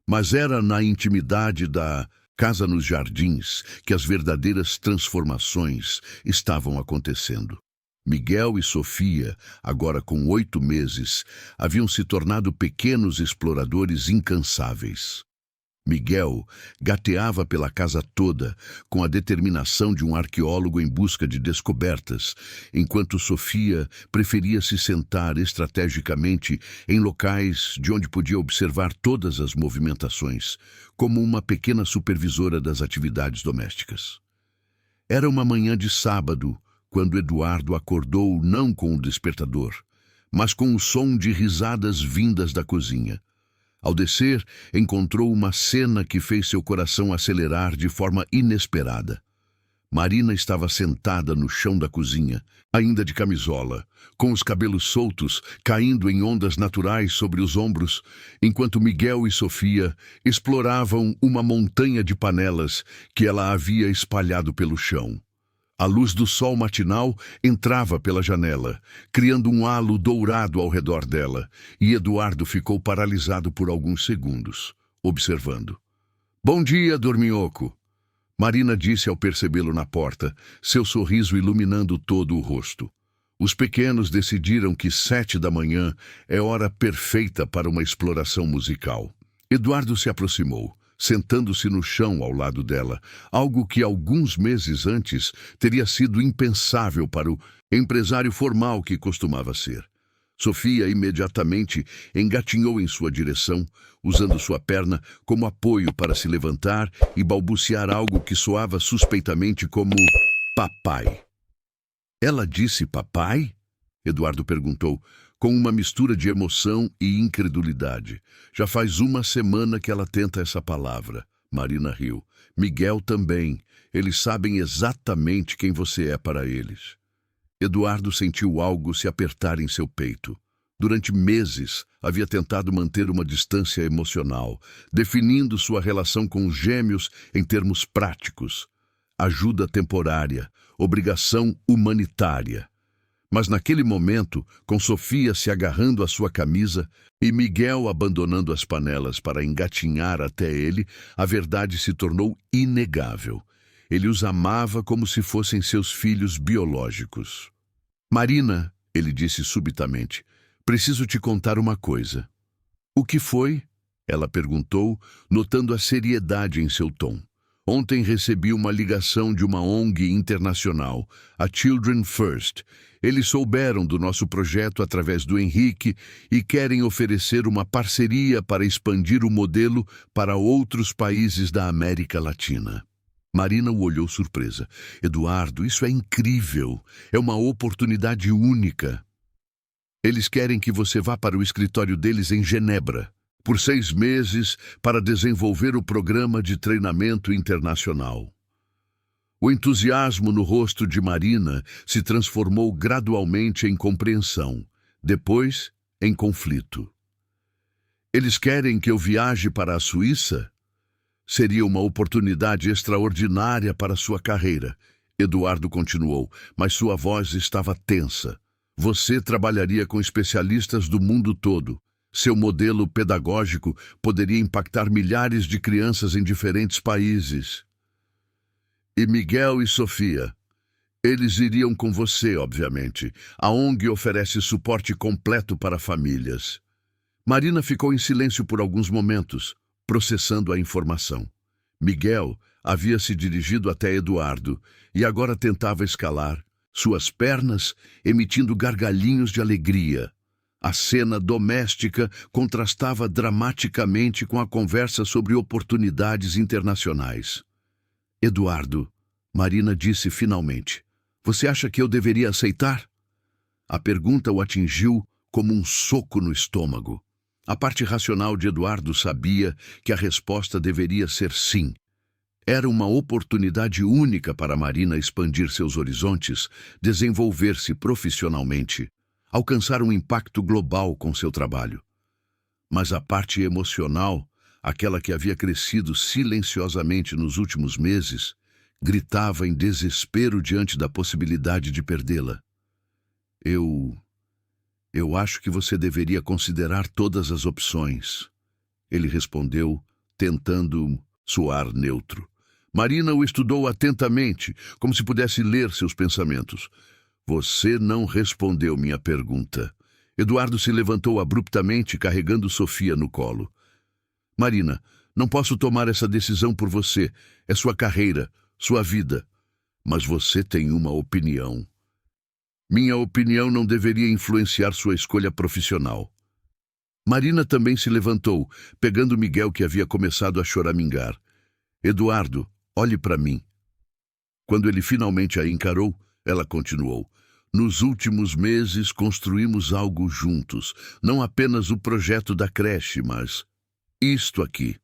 Mas era na intimidade da Casa nos Jardins que as verdadeiras transformações estavam acontecendo. Miguel e Sofia, agora com 8 meses, haviam se tornado pequenos exploradores incansáveis. Miguel gateava pela casa toda, com a determinação de um arqueólogo em busca de descobertas, enquanto Sofia preferia se sentar estrategicamente em locais de onde podia observar todas as movimentações, como uma pequena supervisora das atividades domésticas. Era uma manhã de sábado, quando Eduardo acordou não com o despertador, mas com o som de risadas vindas da cozinha. Ao descer, encontrou uma cena que fez seu coração acelerar de forma inesperada. Marina estava sentada no chão da cozinha, ainda de camisola, com os cabelos soltos, caindo em ondas naturais sobre os ombros, enquanto Miguel e Sofia exploravam uma montanha de panelas que ela havia espalhado pelo chão. A luz do sol matinal entrava pela janela, criando um halo dourado ao redor dela, e Eduardo ficou paralisado por alguns segundos, observando. "Bom dia, dorminhoco!" Marina disse ao percebê-lo na porta, seu sorriso iluminando todo o rosto. Os pequenos decidiram que 7 da manhã é hora perfeita para uma exploração musical. Eduardo se aproximou, sentando-se no chão ao lado dela, algo que alguns meses antes teria sido impensável para o empresário formal que costumava ser. Sofia imediatamente engatinhou em sua direção, usando sua perna como apoio para se levantar e balbuciar algo que soava suspeitamente como papai. "Ela disse papai?" Eduardo perguntou, com uma mistura de emoção e incredulidade. "Já faz uma semana que ela tenta essa palavra." Marina riu. "Miguel também. Eles sabem exatamente quem você é para eles." Eduardo sentiu algo se apertar em seu peito. Durante meses, havia tentado manter uma distância emocional, definindo sua relação com os gêmeos em termos práticos. Ajuda temporária, obrigação humanitária. Mas naquele momento, com Sofia se agarrando à sua camisa e Miguel abandonando as panelas para engatinhar até ele, a verdade se tornou inegável. Ele os amava como se fossem seus filhos biológicos. "Marina", ele disse subitamente, "preciso te contar uma coisa." "O que foi?" ela perguntou, notando a seriedade em seu tom. "Ontem recebi uma ligação de uma ONG internacional, a Children First. Eles souberam do nosso projeto através do Henrique e querem oferecer uma parceria para expandir o modelo para outros países da América Latina." Marina o olhou surpresa. "Eduardo, isso é incrível. É uma oportunidade única. Eles querem que você vá para o escritório deles em Genebra, por 6 meses, para desenvolver o programa de treinamento internacional." O entusiasmo no rosto de Marina se transformou gradualmente em compreensão, depois em conflito. "Eles querem que eu viaje para a Suíça?" "Seria uma oportunidade extraordinária para sua carreira." Eduardo continuou, mas sua voz estava tensa. "Você trabalharia com especialistas do mundo todo. Seu modelo pedagógico poderia impactar milhares de crianças em diferentes países." "E Miguel e Sofia?" "Eles iriam com você, obviamente. A ONG oferece suporte completo para famílias." Marina ficou em silêncio por alguns momentos, processando a informação. Miguel havia se dirigido até Eduardo e agora tentava escalar, suas pernas emitindo gargalhinhos de alegria. A cena doméstica contrastava dramaticamente com a conversa sobre oportunidades internacionais. "Eduardo", Marina disse finalmente, "você acha que eu deveria aceitar?" A pergunta o atingiu como um soco no estômago. A parte racional de Eduardo sabia que a resposta deveria ser sim. Era uma oportunidade única para Marina expandir seus horizontes, desenvolver-se profissionalmente, alcançar um impacto global com seu trabalho. Mas a parte emocional, aquela que havia crescido silenciosamente nos últimos meses, gritava em desespero diante da possibilidade de perdê-la. Eu acho que você deveria considerar todas as opções." Ele respondeu, tentando soar neutro. Marina o estudou atentamente, como se pudesse ler seus pensamentos. "Você não respondeu minha pergunta." Eduardo se levantou abruptamente, carregando Sofia no colo. "Marina, não posso tomar essa decisão por você. É sua carreira, sua vida. Mas você tem uma opinião." "Minha opinião não deveria influenciar sua escolha profissional." Marina também se levantou, pegando Miguel, que havia começado a choramingar. "Eduardo, olhe para mim." Quando ele finalmente a encarou, ela continuou. Nos últimos meses construímos algo juntos, não apenas o projeto da creche, mas isto aqui.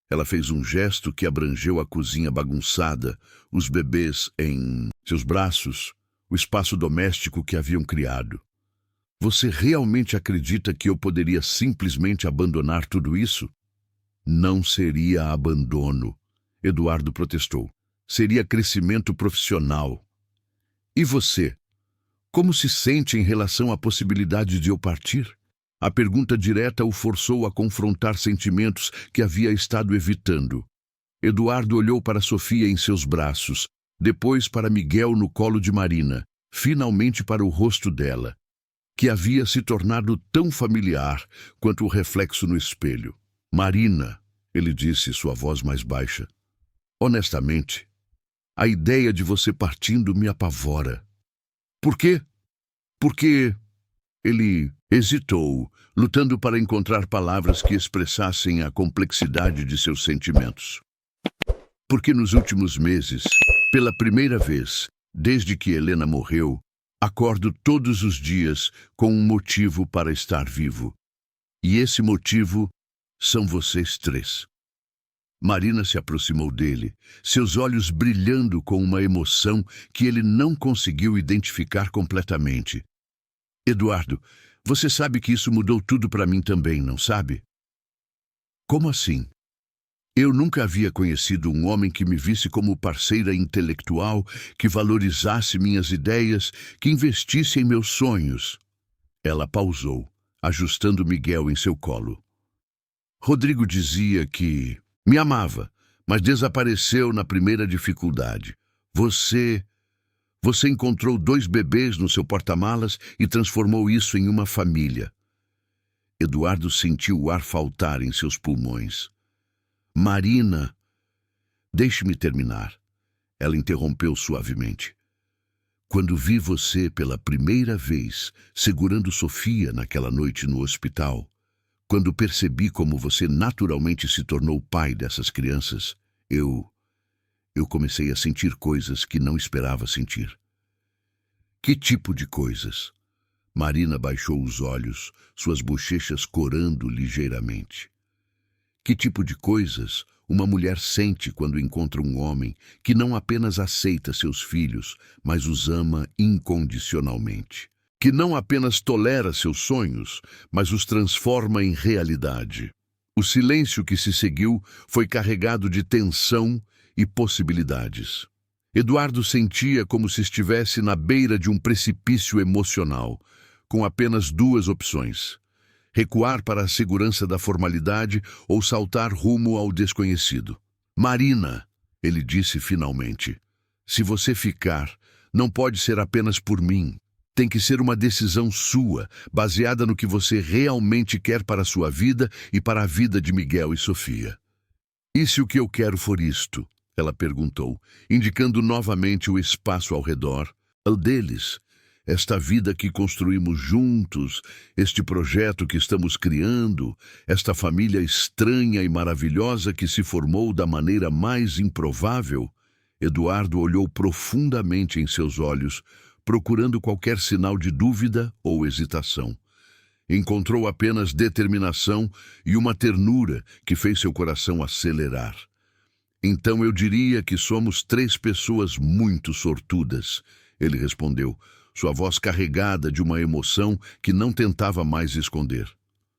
Ela fez um gesto que abrangeu a cozinha bagunçada, os bebês em seus braços, o espaço doméstico que haviam criado. Você realmente acredita que eu poderia simplesmente abandonar tudo isso? Não seria abandono, Eduardo protestou. Seria crescimento profissional. E você? Como se sente em relação à possibilidade de eu partir? A pergunta direta o forçou a confrontar sentimentos que havia estado evitando. Eduardo olhou para Sofia em seus braços, depois para Miguel no colo de Marina, finalmente para o rosto dela, que havia se tornado tão familiar quanto o reflexo no espelho. Marina, ele disse, sua voz mais baixa. Honestamente, a ideia de você partindo me apavora. Por quê? Porque ele hesitou, lutando para encontrar palavras que expressassem a complexidade de seus sentimentos. Porque nos últimos meses, pela primeira vez, desde que Helena morreu, acordo todos os dias com um motivo para estar vivo. E esse motivo são vocês três. Marina se aproximou dele, seus olhos brilhando com uma emoção que ele não conseguiu identificar completamente. Eduardo, você sabe que isso mudou tudo para mim também, não sabe? Como assim? Eu nunca havia conhecido um homem que me visse como parceira intelectual, que valorizasse minhas ideias, que investisse em meus sonhos. Ela pausou, ajustando Miguel em seu colo. Rodrigo dizia que me amava, mas desapareceu na primeira dificuldade. Você encontrou 2 bebês no seu porta-malas e transformou isso em uma família. Eduardo sentiu o ar faltar em seus pulmões. Marina, deixe-me terminar. Ela interrompeu suavemente. Quando vi você pela primeira vez segurando Sofia naquela noite no hospital, quando percebi como você naturalmente se tornou pai dessas crianças, eu comecei a sentir coisas que não esperava sentir. Que tipo de coisas? Marina baixou os olhos, suas bochechas corando ligeiramente. Que tipo de coisas uma mulher sente quando encontra um homem que não apenas aceita seus filhos, mas os ama incondicionalmente? Que não apenas tolera seus sonhos, mas os transforma em realidade? O silêncio que se seguiu foi carregado de tensão e possibilidades. Eduardo sentia como se estivesse na beira de um precipício emocional, com apenas 2 opções: recuar para a segurança da formalidade ou saltar rumo ao desconhecido. Marina, ele disse finalmente, se você ficar, não pode ser apenas por mim. Tem que ser uma decisão sua, baseada no que você realmente quer para a sua vida e para a vida de Miguel e Sofia. E se o que eu quero for isto? Ela perguntou, indicando novamente o espaço ao redor, o deles. Esta vida que construímos juntos, este projeto que estamos criando, esta família estranha e maravilhosa que se formou da maneira mais improvável. Eduardo olhou profundamente em seus olhos, procurando qualquer sinal de dúvida ou hesitação. Encontrou apenas determinação e uma ternura que fez seu coração acelerar. Então eu diria que somos 3 pessoas muito sortudas, ele respondeu, sua voz carregada de uma emoção que não tentava mais esconder.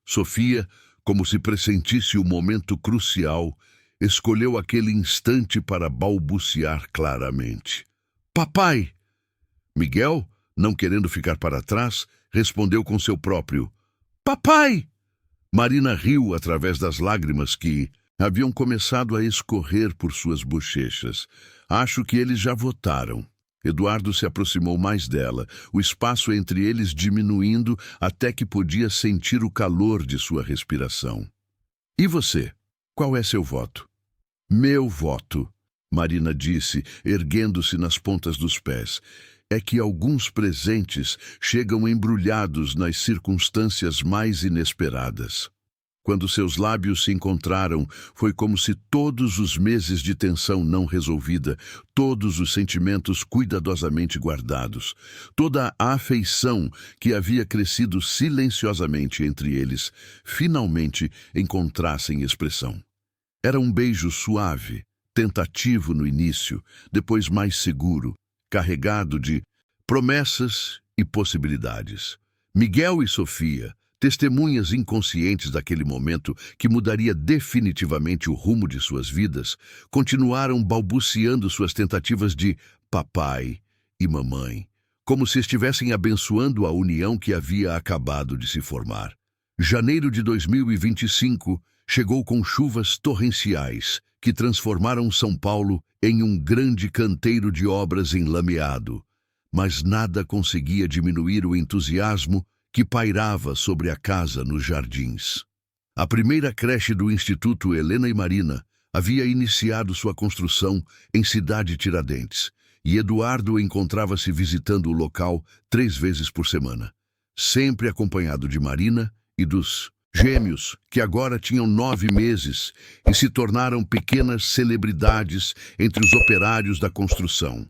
Sofia, como se pressentisse o momento crucial, escolheu aquele instante para balbuciar claramente. Papai! Miguel, não querendo ficar para trás, respondeu com seu próprio Papai! Marina riu através das lágrimas que haviam começado a escorrer por suas bochechas. Acho que eles já votaram. Eduardo se aproximou mais dela, o espaço entre eles diminuindo até que podia sentir o calor de sua respiração. E você? Qual é seu voto? Meu voto, Marina disse, erguendo-se nas pontas dos pés, é que alguns presentes chegam embrulhados nas circunstâncias mais inesperadas. Quando seus lábios se encontraram, foi como se todos os meses de tensão não resolvida, todos os sentimentos cuidadosamente guardados, toda a afeição que havia crescido silenciosamente entre eles, finalmente encontrassem expressão. Era um beijo suave, tentativo no início, depois mais seguro, carregado de promessas e possibilidades. Miguel e Sofia, testemunhas inconscientes daquele momento que mudaria definitivamente o rumo de suas vidas, continuaram balbuciando suas tentativas de papai e mamãe, como se estivessem abençoando a união que havia acabado de se formar. Janeiro de 2025 chegou com chuvas torrenciais que transformaram São Paulo em um grande canteiro de obras enlameado, mas nada conseguia diminuir o entusiasmo que pairava sobre a casa nos jardins. A primeira creche do Instituto Helena e Marina havia iniciado sua construção em Cidade Tiradentes, e Eduardo encontrava-se visitando o local 3 vezes por semana, sempre acompanhado de Marina e dos gêmeos, que agora tinham 9 meses e se tornaram pequenas celebridades entre os operários da construção.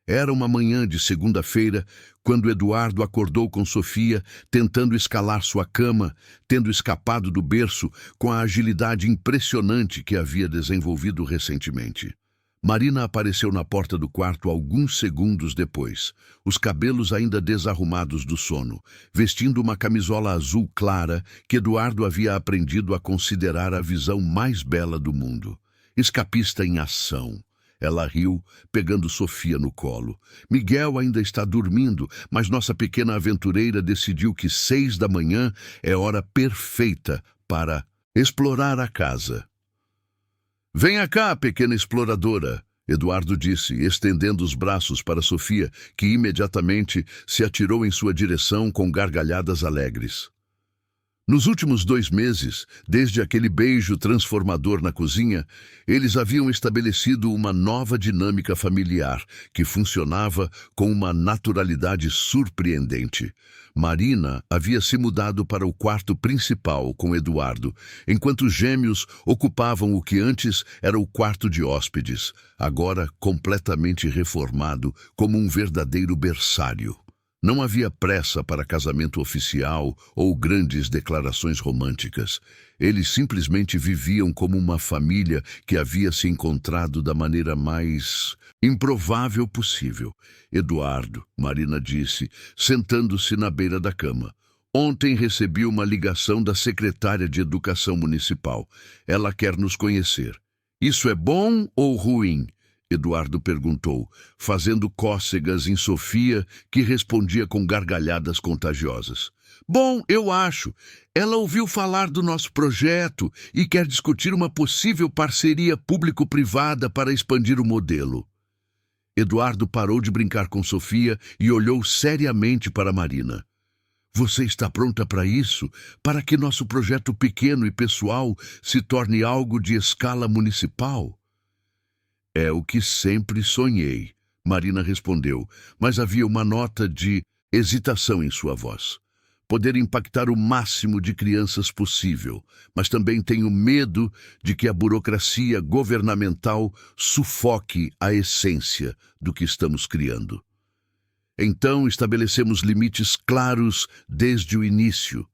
Era uma manhã de segunda-feira, quando Eduardo acordou com Sofia, tentando escalar sua cama, tendo escapado do berço com a agilidade impressionante que havia desenvolvido recentemente. Marina apareceu na porta do quarto alguns segundos depois, os cabelos ainda desarrumados do sono, vestindo uma camisola azul clara que Eduardo havia aprendido a considerar a visão mais bela do mundo. Escapista em ação. Ela riu, pegando Sofia no colo. Miguel ainda está dormindo, mas nossa pequena aventureira decidiu que 6 da manhã é hora perfeita para explorar a casa. Venha cá, pequena exploradora, Eduardo disse, estendendo os braços para Sofia, que imediatamente se atirou em sua direção com gargalhadas alegres. Nos últimos 2 meses, desde aquele beijo transformador na cozinha, eles haviam estabelecido uma nova dinâmica familiar que funcionava com uma naturalidade surpreendente. Marina havia se mudado para o quarto principal com Eduardo, enquanto os gêmeos ocupavam o que antes era o quarto de hóspedes, agora completamente reformado como um verdadeiro berçário. Não havia pressa para casamento oficial ou grandes declarações românticas. Eles simplesmente viviam como uma família que havia se encontrado da maneira mais improvável possível. Eduardo, Marina disse, sentando-se na beira da cama. Ontem recebi uma ligação da secretária de Educação Municipal. Ela quer nos conhecer. Isso é bom ou ruim? Eduardo perguntou, fazendo cócegas em Sofia, que respondia com gargalhadas contagiosas. Bom, eu acho. Ela ouviu falar do nosso projeto e quer discutir uma possível parceria público-privada para expandir o modelo. Eduardo parou de brincar com Sofia e olhou seriamente para Marina. Você está pronta para isso? Para que nosso projeto pequeno e pessoal se torne algo de escala municipal? É o que sempre sonhei, Marina respondeu, mas havia uma nota de hesitação em sua voz. Poder impactar o máximo de crianças possível, mas também tenho medo de que a burocracia governamental sufoque a essência do que estamos criando. Então estabelecemos limites claros desde o início.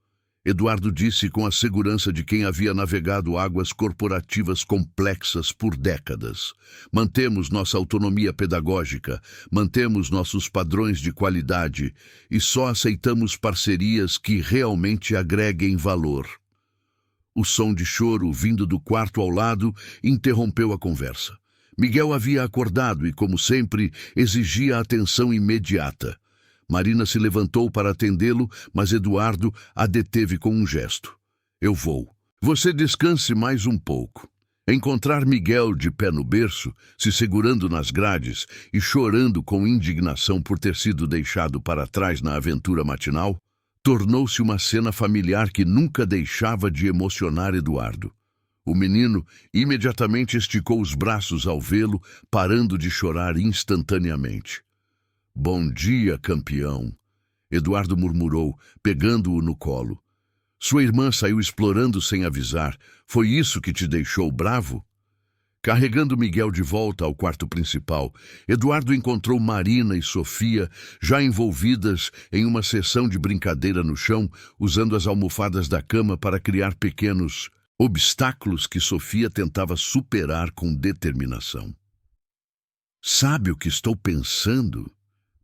Eduardo disse com a segurança de quem havia navegado águas corporativas complexas por décadas. Mantemos nossa autonomia pedagógica, mantemos nossos padrões de qualidade e só aceitamos parcerias que realmente agreguem valor. O som de choro vindo do quarto ao lado interrompeu a conversa. Miguel havia acordado e, como sempre, exigia atenção imediata. Marina se levantou para atendê-lo, mas Eduardo a deteve com um gesto. Eu vou. Você descanse mais um pouco. Encontrar Miguel de pé no berço, se segurando nas grades e chorando com indignação por ter sido deixado para trás na aventura matinal, tornou-se uma cena familiar que nunca deixava de emocionar Eduardo. O menino imediatamente esticou os braços ao vê-lo, parando de chorar instantaneamente. Bom dia, campeão, Eduardo murmurou, pegando-o no colo. Sua irmã saiu explorando sem avisar. Foi isso que te deixou bravo? Carregando Miguel de volta ao quarto principal, Eduardo encontrou Marina e Sofia já envolvidas em uma sessão de brincadeira no chão, usando as almofadas da cama para criar pequenos obstáculos que Sofia tentava superar com determinação. Sabe o que estou pensando?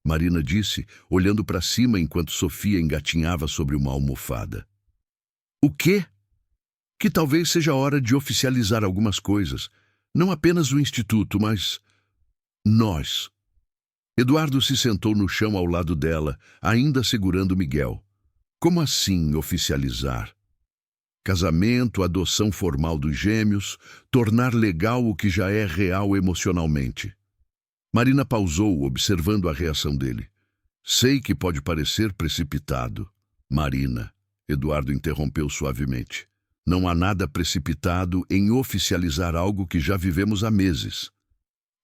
Marina disse, olhando para cima enquanto Sofia engatinhava sobre uma almofada. O quê? Que talvez seja a hora de oficializar algumas coisas. Não apenas o Instituto, mas nós. Eduardo se sentou no chão ao lado dela, ainda segurando Miguel. Como assim oficializar? Casamento, adoção formal dos gêmeos, tornar legal o que já é real emocionalmente. Marina pausou, observando a reação dele. Sei que pode parecer precipitado. Marina, Eduardo interrompeu suavemente. Não há nada precipitado em oficializar algo que já vivemos há meses.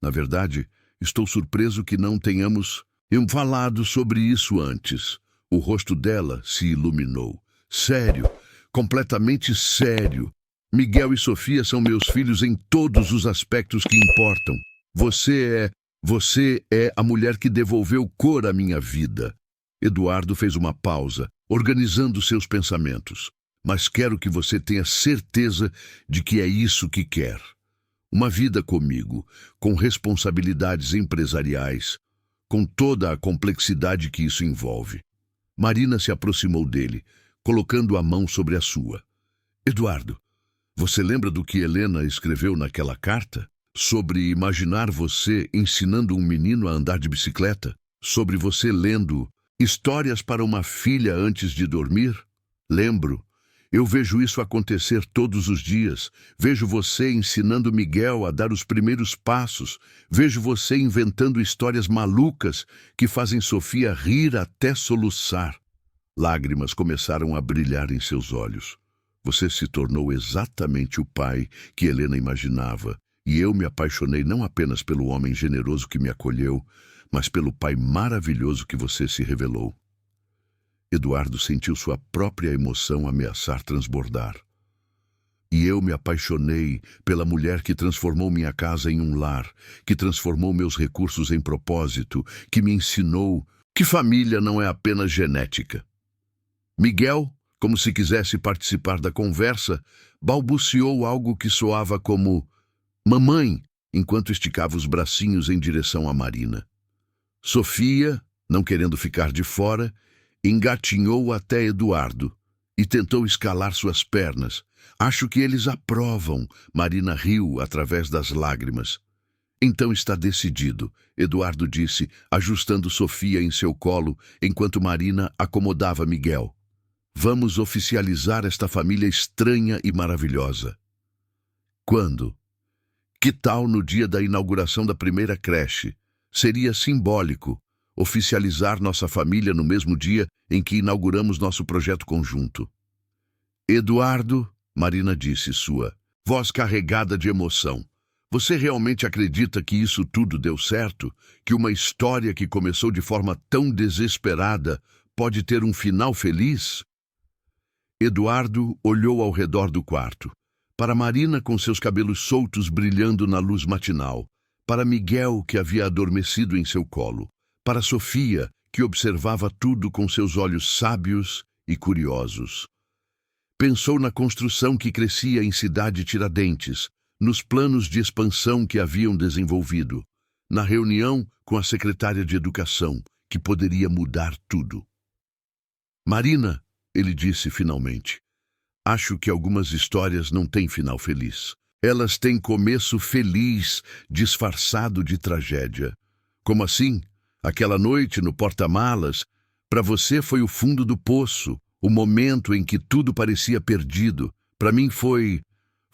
Na verdade, estou surpreso que não tenhamos falado sobre isso antes. O rosto dela se iluminou. Sério, completamente sério. Miguel e Sofia são meus filhos em todos os aspectos que importam. Você é a mulher que devolveu cor à minha vida. Eduardo fez uma pausa, organizando seus pensamentos. Mas quero que você tenha certeza de que é isso que quer. Uma vida comigo, com responsabilidades empresariais, com toda a complexidade que isso envolve. Marina se aproximou dele, colocando a mão sobre a sua. Eduardo, você lembra do que Helena escreveu naquela carta? Sobre imaginar você ensinando um menino a andar de bicicleta? Sobre você lendo histórias para uma filha antes de dormir? Lembro. Eu vejo isso acontecer todos os dias. Vejo você ensinando Miguel a dar os primeiros passos. Vejo você inventando histórias malucas que fazem Sofia rir até soluçar. Lágrimas começaram a brilhar em seus olhos. Você se tornou exatamente o pai que Helena imaginava, e eu me apaixonei não apenas pelo homem generoso que me acolheu, mas pelo pai maravilhoso que você se revelou. Eduardo sentiu sua própria emoção ameaçar transbordar. E eu me apaixonei pela mulher que transformou minha casa em um lar, que transformou meus recursos em propósito, que me ensinou que família não é apenas genética. Miguel, como se quisesse participar da conversa, balbuciou algo que soava como mamãe, enquanto esticava os bracinhos em direção a Marina. Sofia, não querendo ficar de fora, engatinhou até Eduardo e tentou escalar suas pernas. Acho que eles aprovam. Marina riu através das lágrimas. Então está decidido, Eduardo disse, ajustando Sofia em seu colo, enquanto Marina acomodava Miguel. Vamos oficializar esta família estranha e maravilhosa. Quando? Que tal no dia da inauguração da primeira creche? Seria simbólico oficializar nossa família no mesmo dia em que inauguramos nosso projeto conjunto. Eduardo, Marina disse, sua voz carregada de emoção. Você realmente acredita que isso tudo deu certo? Que uma história que começou de forma tão desesperada pode ter um final feliz? Eduardo olhou ao redor do quarto. Para Marina com seus cabelos soltos brilhando na luz matinal. Para Miguel, que havia adormecido em seu colo. Para Sofia, que observava tudo com seus olhos sábios e curiosos. Pensou na construção que crescia em Cidade Tiradentes, nos planos de expansão que haviam desenvolvido, na reunião com a secretária de Educação, que poderia mudar tudo. Marina, ele disse finalmente, acho que algumas histórias não têm final feliz. Elas têm começo feliz, disfarçado de tragédia. Como assim? Aquela noite no porta-malas, para você foi o fundo do poço, o momento em que tudo parecia perdido. Para mim foi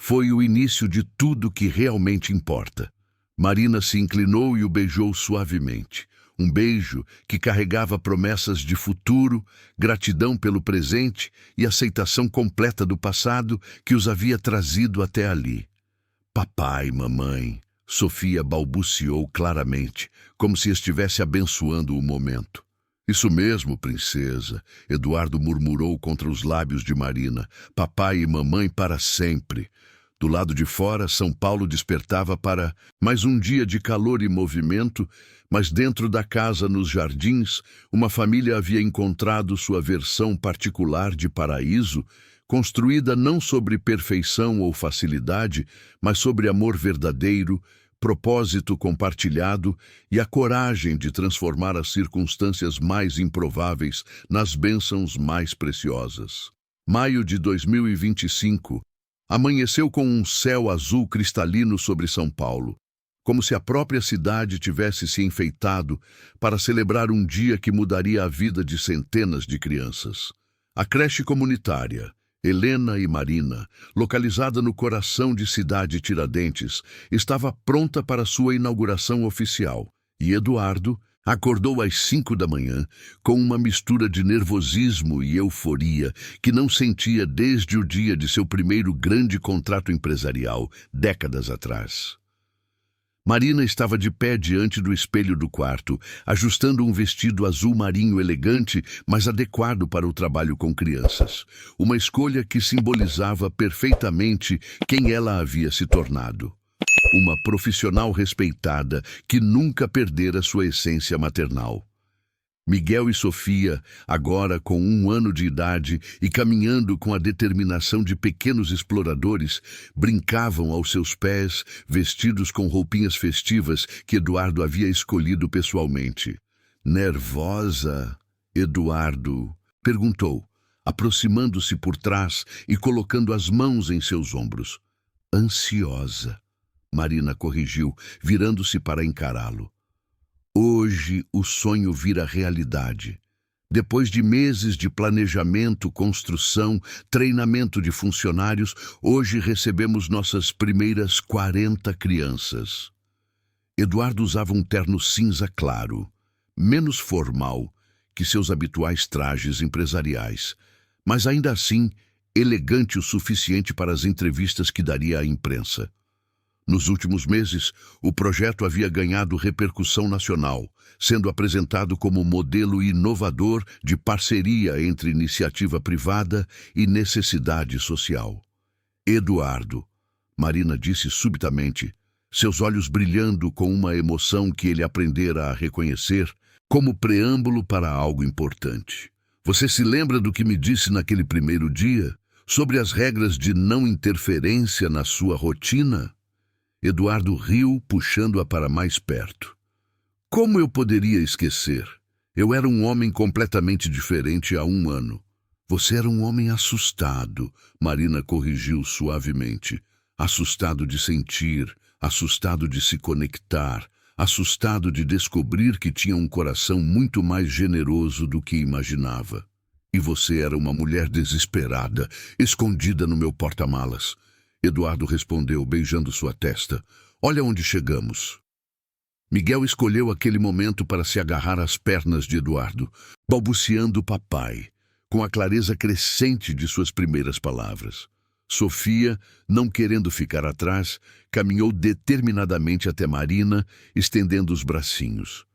o início de tudo que realmente importa. Marina se inclinou e o beijou suavemente. Um beijo que carregava promessas de futuro, gratidão pelo presente e aceitação completa do passado que os havia trazido até ali. Papai, mamãe, Sofia balbuciou claramente, como se estivesse abençoando o momento. Isso mesmo, princesa, Eduardo murmurou contra os lábios de Marina. Papai e mamãe para sempre. Do lado de fora, São Paulo despertava para mais um dia de calor e movimento, mas dentro da casa, nos jardins, uma família havia encontrado sua versão particular de paraíso, construída não sobre perfeição ou facilidade, mas sobre amor verdadeiro, propósito compartilhado e a coragem de transformar as circunstâncias mais improváveis nas bênçãos mais preciosas. Maio de 2025. Amanheceu com um céu azul cristalino sobre São Paulo, como se a própria cidade tivesse se enfeitado para celebrar um dia que mudaria a vida de centenas de crianças. A creche comunitária, Helena e Marina, localizada no coração de Cidade Tiradentes, estava pronta para sua inauguração oficial, e Eduardo acordou às 5 da manhã com uma mistura de nervosismo e euforia que não sentia desde o dia de seu primeiro grande contrato empresarial, décadas atrás. Marina estava de pé diante do espelho do quarto, ajustando um vestido azul marinho elegante, mas adequado para o trabalho com crianças. Uma escolha que simbolizava perfeitamente quem ela havia se tornado. Uma profissional respeitada que nunca perdera sua essência maternal. Miguel e Sofia, agora com 1 ano de idade e caminhando com a determinação de pequenos exploradores, brincavam aos seus pés, vestidos com roupinhas festivas que Eduardo havia escolhido pessoalmente. Nervosa, Eduardo perguntou, aproximando-se por trás e colocando as mãos em seus ombros. Ansiosa, Marina corrigiu, virando-se para encará-lo. Hoje o sonho vira realidade. Depois de meses de planejamento, construção, treinamento de funcionários, hoje recebemos nossas primeiras 40 crianças. Eduardo usava um terno cinza claro, menos formal que seus habituais trajes empresariais, mas ainda assim elegante o suficiente para as entrevistas que daria à imprensa. Nos últimos meses, o projeto havia ganhado repercussão nacional, sendo apresentado como modelo inovador de parceria entre iniciativa privada e necessidade social. Eduardo, Marina disse subitamente, seus olhos brilhando com uma emoção que ele aprendera a reconhecer como preâmbulo para algo importante. Você se lembra do que me disse naquele primeiro dia, sobre as regras de não interferência na sua rotina? Eduardo riu, puxando-a para mais perto. Como eu poderia esquecer? Eu era um homem completamente diferente há 1 ano. Você era um homem assustado, Marina corrigiu suavemente. Assustado de sentir, assustado de se conectar, assustado de descobrir que tinha um coração muito mais generoso do que imaginava. E você era uma mulher desesperada, escondida no meu porta-malas. Eduardo respondeu, beijando sua testa. Olha onde chegamos. Miguel escolheu aquele momento para se agarrar às pernas de Eduardo, balbuciando papai, com a clareza crescente de suas primeiras palavras. Sofia, não querendo ficar atrás, caminhou determinadamente até Marina, estendendo os bracinhos.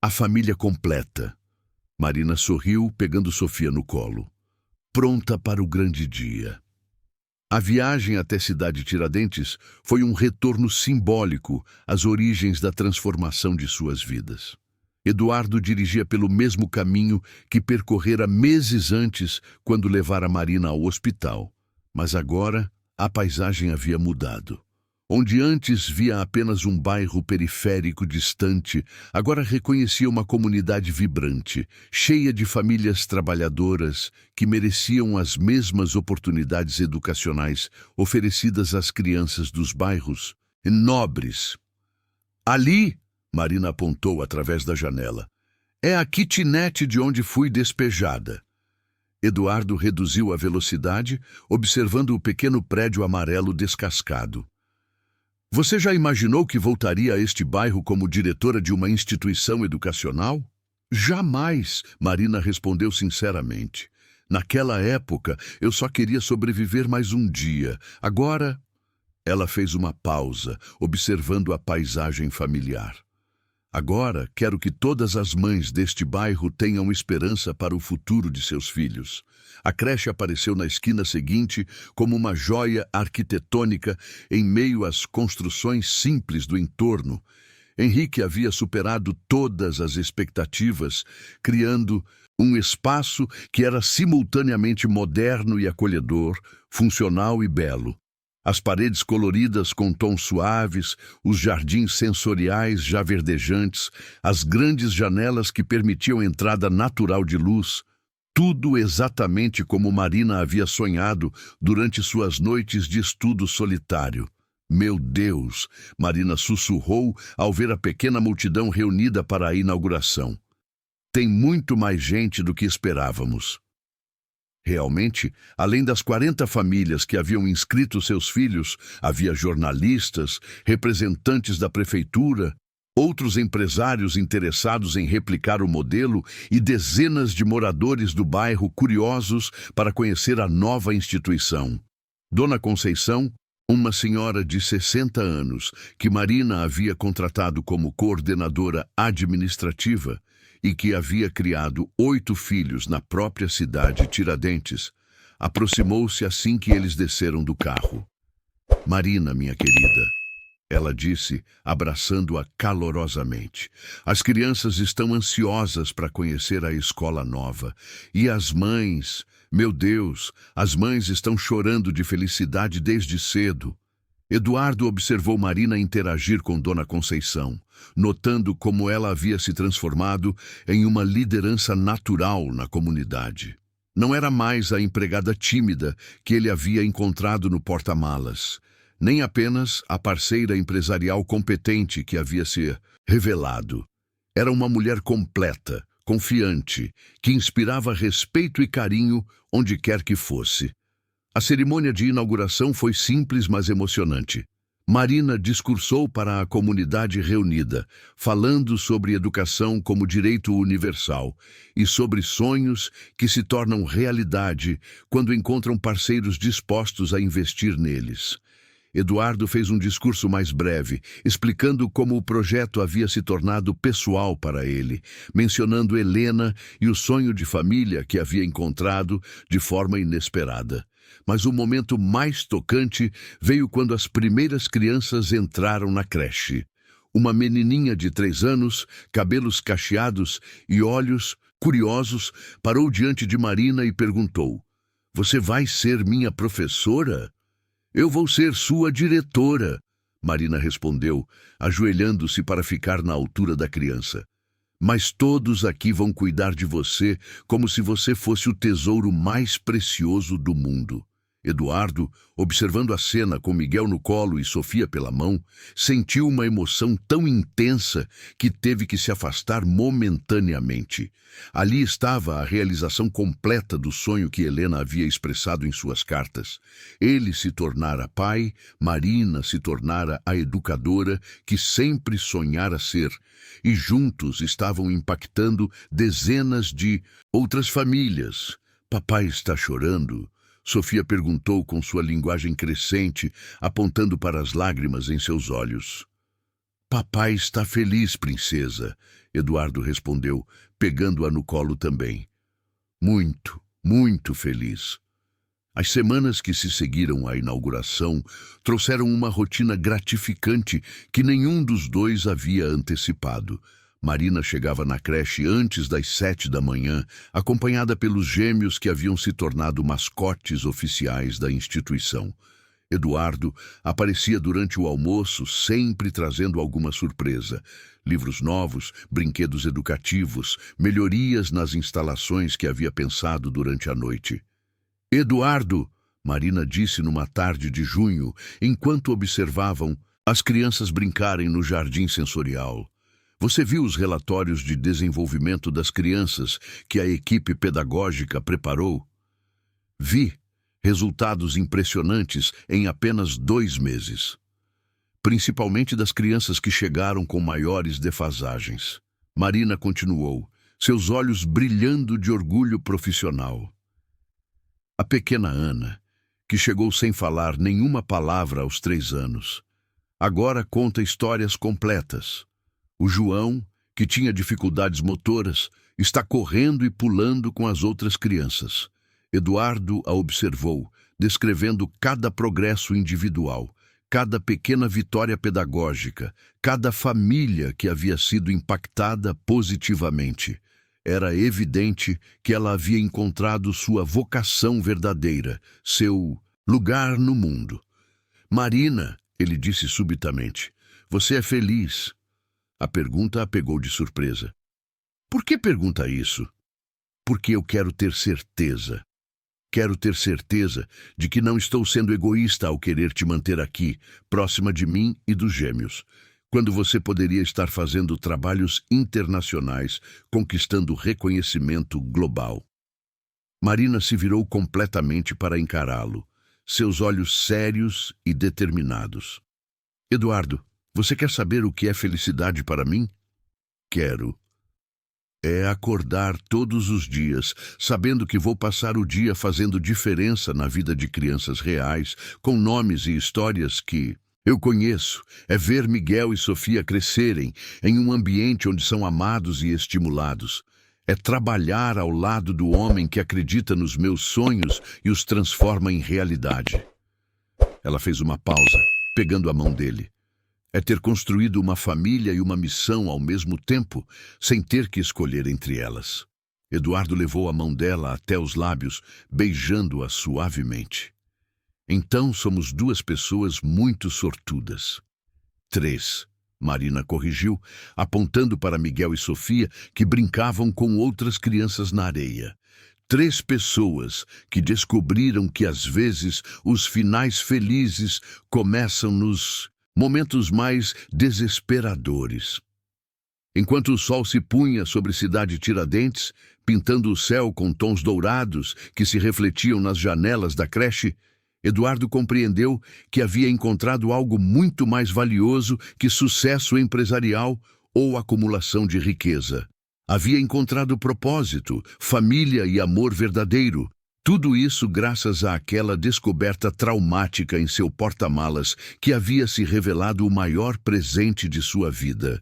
A família completa. Marina sorriu, pegando Sofia no colo. Pronta para o grande dia. A viagem até Cidade Tiradentes foi um retorno simbólico às origens da transformação de suas vidas. Eduardo dirigia pelo mesmo caminho que percorrera meses antes, quando levara Marina ao hospital. Mas agora a paisagem havia mudado. Onde antes via apenas um bairro periférico distante, agora reconhecia uma comunidade vibrante, cheia de famílias trabalhadoras que mereciam as mesmas oportunidades educacionais oferecidas às crianças dos bairros nobres. Ali, Marina apontou através da janela, é a kitnet de onde fui despejada. Eduardo reduziu a velocidade, observando o pequeno prédio amarelo descascado. Você já imaginou que voltaria a este bairro como diretora de uma instituição educacional? Jamais, Marina respondeu sinceramente. Naquela época, eu só queria sobreviver mais um dia. Agora, ela fez uma pausa, observando a paisagem familiar. Agora quero que todas as mães deste bairro tenham esperança para o futuro de seus filhos. A creche apareceu na esquina seguinte como uma joia arquitetônica em meio às construções simples do entorno. Henrique havia superado todas as expectativas, criando um espaço que era simultaneamente moderno e acolhedor, funcional e belo. As paredes coloridas com tons suaves, os jardins sensoriais já verdejantes, as grandes janelas que permitiam entrada natural de luz, tudo exatamente como Marina havia sonhado durante suas noites de estudo solitário. Meu Deus! Marina sussurrou ao ver a pequena multidão reunida para a inauguração. Tem muito mais gente do que esperávamos. Realmente, além das 40 famílias que haviam inscrito seus filhos, havia jornalistas, representantes da prefeitura, outros empresários interessados em replicar o modelo e dezenas de moradores do bairro curiosos para conhecer a nova instituição. Dona Conceição, uma senhora de 60 anos, que Marina havia contratado como coordenadora administrativa, e que havia criado 8 filhos na própria cidade Tiradentes, aproximou-se assim que eles desceram do carro. Marina, minha querida, ela disse, abraçando-a calorosamente. As crianças estão ansiosas para conhecer a escola nova. E as mães, meu Deus, as mães estão chorando de felicidade desde cedo. Eduardo observou Marina interagir com Dona Conceição, notando como ela havia se transformado em uma liderança natural na comunidade. Não era mais a empregada tímida que ele havia encontrado no porta-malas, nem apenas a parceira empresarial competente que havia se revelado. Era uma mulher completa, confiante, que inspirava respeito e carinho onde quer que fosse. A cerimônia de inauguração foi simples, mas emocionante. Marina discursou para a comunidade reunida, falando sobre educação como direito universal e sobre sonhos que se tornam realidade quando encontram parceiros dispostos a investir neles. Eduardo fez um discurso mais breve, explicando como o projeto havia se tornado pessoal para ele, mencionando Helena e o sonho de família que havia encontrado de forma inesperada. Mas o momento mais tocante veio quando as primeiras crianças entraram na creche. Uma menininha de 3 anos, cabelos cacheados e olhos curiosos, parou diante de Marina e perguntou: "Você vai ser minha professora?" "Eu vou ser sua diretora", Marina respondeu, ajoelhando-se para ficar na altura da criança. "Mas todos aqui vão cuidar de você como se você fosse o tesouro mais precioso do mundo." Eduardo, observando a cena com Miguel no colo e Sofia pela mão, sentiu uma emoção tão intensa que teve que se afastar momentaneamente. Ali estava a realização completa do sonho que Helena havia expressado em suas cartas. Ele se tornara pai, Marina se tornara a educadora que sempre sonhara ser, e juntos estavam impactando dezenas de outras famílias. "Papai está chorando?" Sofia perguntou com sua linguagem crescente, apontando para as lágrimas em seus olhos. "Papai está feliz, princesa", Eduardo respondeu, pegando-a no colo também. "Muito, muito feliz." As semanas que se seguiram à inauguração trouxeram uma rotina gratificante que nenhum dos dois havia antecipado. Marina chegava na creche antes das 7 da manhã, acompanhada pelos gêmeos que haviam se tornado mascotes oficiais da instituição. Eduardo aparecia durante o almoço, sempre trazendo alguma surpresa. Livros novos, brinquedos educativos, melhorias nas instalações que havia pensado durante a noite. "Eduardo", Marina disse numa tarde de junho, enquanto observavam as crianças brincarem no jardim sensorial. "Você viu os relatórios de desenvolvimento das crianças que a equipe pedagógica preparou?" "Vi. Resultados impressionantes em apenas 2 meses. Principalmente das crianças que chegaram com maiores defasagens." Marina continuou, seus olhos brilhando de orgulho profissional. "A pequena Ana, que chegou sem falar nenhuma palavra aos 3 anos, agora conta histórias completas. O João, que tinha dificuldades motoras, está correndo e pulando com as outras crianças. Eduardo a observou, descrevendo cada progresso individual, cada pequena vitória pedagógica, cada família que havia sido impactada positivamente. Era evidente que ela havia encontrado sua vocação verdadeira, seu lugar no mundo. Marina, ele disse subitamente, você é feliz? A pergunta a pegou de surpresa. Por que pergunta isso? Porque eu quero ter certeza. Quero ter certeza de que não estou sendo egoísta ao querer te manter aqui, próxima de mim e dos gêmeos, quando você poderia estar fazendo trabalhos internacionais, conquistando reconhecimento global. Marina se virou completamente para encará-lo, seus olhos sérios e determinados. Eduardo, você quer saber o que é felicidade para mim? Quero. É acordar todos os dias, sabendo que vou passar o dia fazendo diferença na vida de crianças reais, com nomes e histórias que eu conheço. É ver Miguel e Sofia crescerem em um ambiente onde são amados e estimulados. É trabalhar ao lado do homem que acredita nos meus sonhos e os transforma em realidade. Ela fez uma pausa, pegando a mão dele. É ter construído uma família e uma missão ao mesmo tempo, sem ter que escolher entre elas. Eduardo levou a mão dela até os lábios, beijando-a suavemente. Então somos duas pessoas muito sortudas. 3, Marina corrigiu, apontando para Miguel e Sofia, que brincavam com outras crianças na areia. 3 pessoas que descobriram que às vezes os finais felizes começam nos momentos mais desesperadores. Enquanto o sol se punha sobre Cidade Tiradentes, pintando o céu com tons dourados que se refletiam nas janelas da creche, Eduardo compreendeu que havia encontrado algo muito mais valioso que sucesso empresarial ou acumulação de riqueza. Havia encontrado propósito, família e amor verdadeiro. Tudo isso graças àquela descoberta traumática em seu porta-malas que havia se revelado o maior presente de sua vida.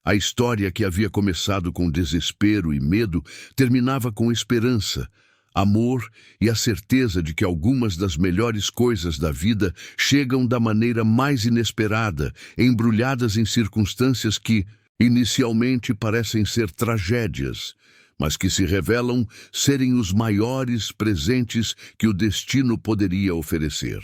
A história que havia começado com desespero e medo terminava com esperança, amor e a certeza de que algumas das melhores coisas da vida chegam da maneira mais inesperada, embrulhadas em circunstâncias que, inicialmente, parecem ser tragédias, mas que se revelam serem os maiores presentes que o destino poderia oferecer.